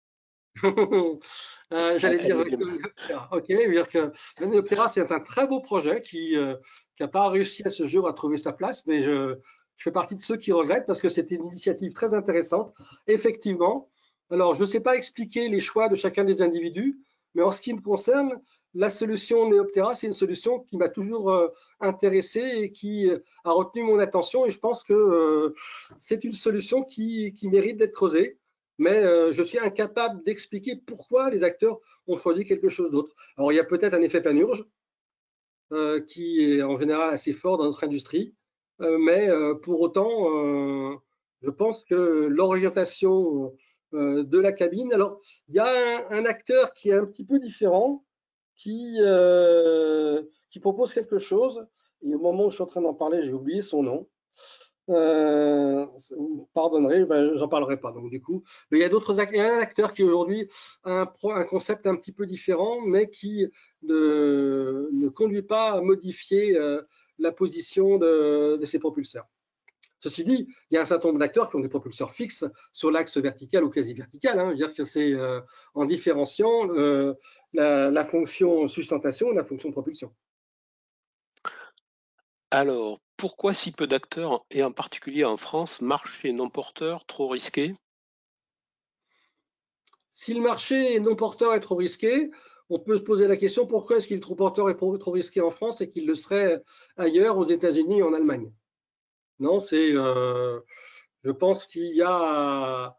J'allais dire Neoptera. Ok, dire que Neoptera, c'est un très beau projet qui n'a pas réussi à ce jour à trouver sa place, mais je fais partie de ceux qui regrettent parce que c'était une initiative très intéressante. Effectivement, alors je ne sais pas expliquer les choix de chacun des individus, mais en ce qui me concerne, la solution Neoptera, c'est une solution qui m'a toujours intéressé et qui a retenu mon attention, et je pense que c'est une solution qui mérite d'être creusée. Mais je suis incapable d'expliquer pourquoi les acteurs ont choisi quelque chose d'autre. Alors, il y a peut-être un effet panurge, qui est en général assez fort dans notre industrie. Mais pour autant, je pense que l'orientation de la cabine, alors il y a un acteur qui est un petit peu différent, qui propose quelque chose, et au moment où je suis en train d'en parler, j'ai oublié son nom. Vous pardonnerez, ben, j'en parlerai pas. Donc du coup, mais il y a d'autres acteurs. Il y a un acteur qui aujourd'hui a un concept un petit peu différent, mais qui ne conduit pas à modifier la position de ses propulseurs. Ceci dit, il y a un certain nombre d'acteurs qui ont des propulseurs fixes sur l'axe vertical ou quasi vertical. Hein. Je veux dire que c'est en différenciant la fonction sustentation et la fonction propulsion. Alors, pourquoi si peu d'acteurs, et en particulier en France, marché non porteur, trop risqué? Si le marché non porteur est trop risqué, on peut se poser la question pourquoi est-ce qu'il est trop porteur et trop risqué en France et qu'il le serait ailleurs, aux États-Unis et en Allemagne. Non, je pense qu'il y a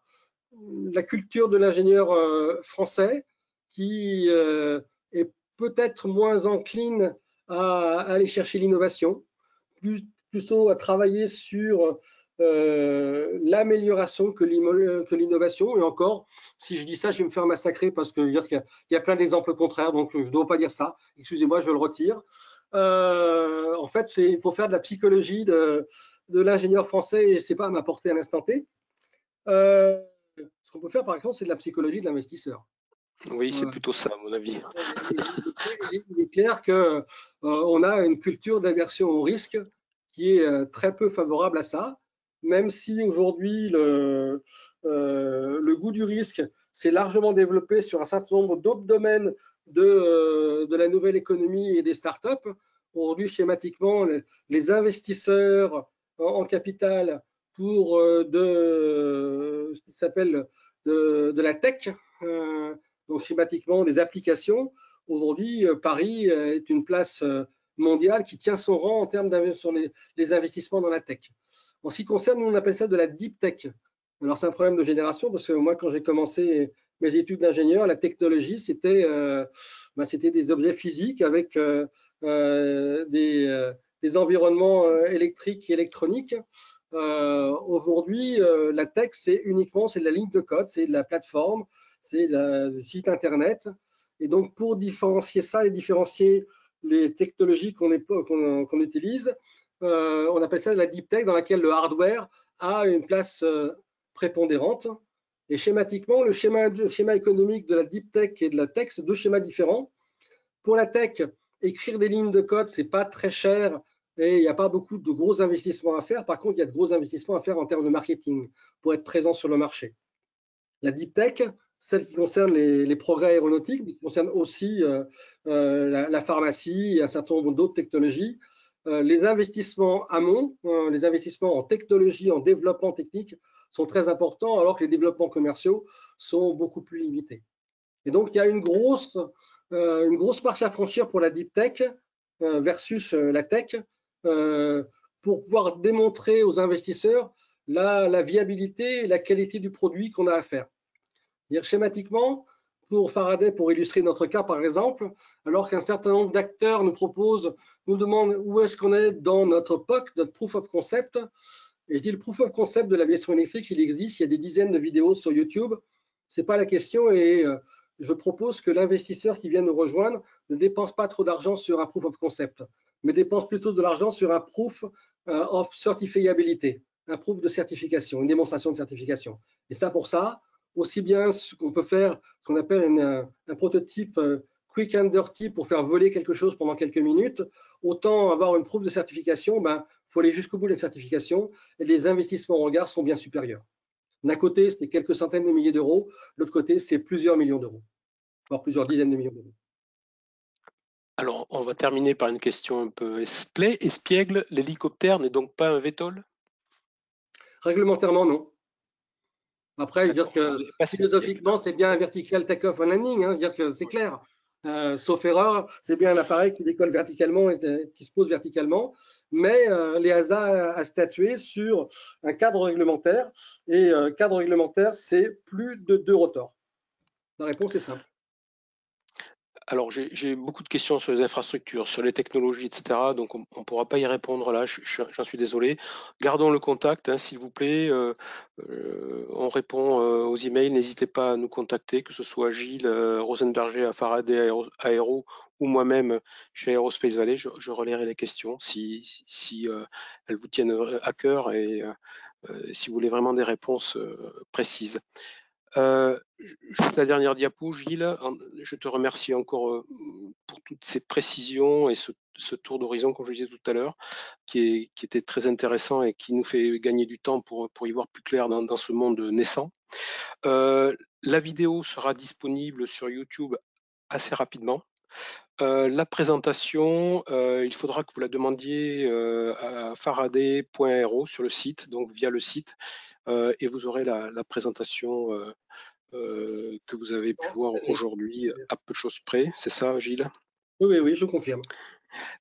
la culture de l'ingénieur français qui est peut-être moins encline à aller chercher l'innovation, plutôt à travailler sur l'amélioration que l'innovation. Et encore, si je dis ça, je vais me faire massacrer parce qu'il y a plein d'exemples contraires, donc je ne dois pas dire ça. Excusez-moi, je le retire. En fait, il faut faire de la psychologie de l'ingénieur français et ce n'est pas à ma portée à l'instant T. Ce qu'on peut faire, par exemple, c'est de la psychologie de l'investisseur. Oui, c'est plutôt ça, à mon avis. Il est clair qu'on a une culture d'aversion au risque qui est très peu favorable à ça, même si aujourd'hui le goût du risque s'est largement développé sur un certain nombre d'autres domaines de la nouvelle économie et des startups. Aujourd'hui, schématiquement, les investisseurs en capital pour ce qui s'appelle de la tech, donc schématiquement des applications. Aujourd'hui, Paris est une place mondiale qui tient son rang en termes sur les investissements dans la tech. En ce qui concerne, nous on appelle ça de la deep tech. Alors c'est un problème de génération parce que moi quand j'ai commencé mes études d'ingénieur, la technologie c'était des objets physiques avec des environnements électriques et électroniques. Aujourd'hui, la tech c'est de la ligne de code, c'est de la plateforme, c'est le site internet. Et donc, pour différencier ça et différencier les technologies qu'on utilise, on appelle ça de la deep tech, dans laquelle le hardware a une place prépondérante. Et schématiquement, le schéma économique de la deep tech et de la tech, c'est deux schémas différents. Pour la tech, écrire des lignes de code, c'est pas très cher et il n'y a pas beaucoup de gros investissements à faire. Par contre, il y a de gros investissements à faire en termes de marketing pour être présent sur le marché. La deep tech, celle qui concerne les progrès aéronautiques, mais qui concerne aussi la pharmacie et un certain nombre d'autres technologies. Les investissements amont, les investissements en technologie, en développement technique sont très importants, alors que les développements commerciaux sont beaucoup plus limités. Et donc, il y a une grosse marche à franchir pour la deep tech versus la tech pour pouvoir démontrer aux investisseurs la viabilité et la qualité du produit qu'on a à faire. Schématiquement, pour Faraday, pour illustrer notre cas par exemple, alors qu'un certain nombre d'acteurs nous demandent où est-ce qu'on est dans notre POC, notre Proof of Concept. Et je dis le Proof of Concept de l'aviation électrique, il existe, il y a des dizaines de vidéos sur YouTube. Ce n'est pas la question et je propose que l'investisseur qui vient nous rejoindre ne dépense pas trop d'argent sur un Proof of Concept, mais dépense plutôt de l'argent sur un Proof of Certifiability, un proof de certification, une démonstration de certification. Et ça, pour ça, aussi bien ce qu'on peut faire, ce qu'on appelle un prototype quick and dirty pour faire voler quelque chose pendant quelques minutes, autant avoir une proof de certification, faut aller jusqu'au bout de la certification et les investissements en regard sont bien supérieurs. D'un côté, c'est quelques centaines de milliers d'euros, de l'autre côté, c'est plusieurs millions d'euros, voire plusieurs dizaines de millions d'euros. Alors, on va terminer par une question un peu espiègle. L'hélicoptère n'est donc pas un VTOL? Réglementairement, non. Après, dire que philosophiquement, c'est bien un vertical take-off and landing, hein, dire que c'est clair. Sauf erreur, c'est bien un appareil qui décolle verticalement et qui se pose verticalement, mais l'EASA a statué sur un cadre réglementaire, et cadre réglementaire, c'est plus de 2 rotors. La réponse est simple. Alors, j'ai beaucoup de questions sur les infrastructures, sur les technologies, etc. Donc, on ne pourra pas y répondre là, j'en suis désolé. Gardons le contact, hein, s'il vous plaît. On répond aux emails. N'hésitez pas à nous contacter, que ce soit Gilles Rosenberger à Faraday Aéro ou moi-même chez Aerospace Valley. Je relayerai les questions si elles vous tiennent à cœur et si vous voulez vraiment des réponses précises. Juste la dernière diapo, Gilles. Je te remercie encore pour toutes ces précisions et ce tour d'horizon, comme je disais tout à l'heure, qui était très intéressant et qui nous fait gagner du temps pour y voir plus clair dans ce monde naissant. La vidéo sera disponible sur YouTube assez rapidement. La présentation, il faudra que vous la demandiez à faraday.ro sur le site, donc via le site, et vous aurez la présentation que vous avez pu voir aujourd'hui à peu de choses près. C'est ça, Gilles? Oui, oui, oui, je confirme.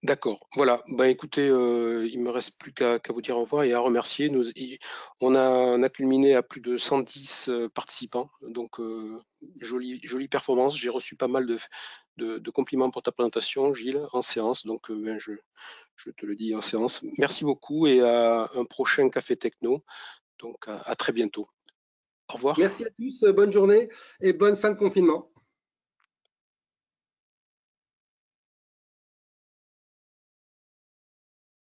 D'accord. Voilà. Ben, écoutez, il me reste plus qu'à vous dire au revoir et à remercier. On a culminé à plus de 110 participants. Donc, jolie performance. J'ai reçu pas mal de compliments pour ta présentation, Gilles, en séance. Donc, ben, je te le dis en séance. Merci beaucoup et à un prochain Café Techno. Donc, à très bientôt. Au revoir. Merci à tous, bonne journée et bonne fin de confinement.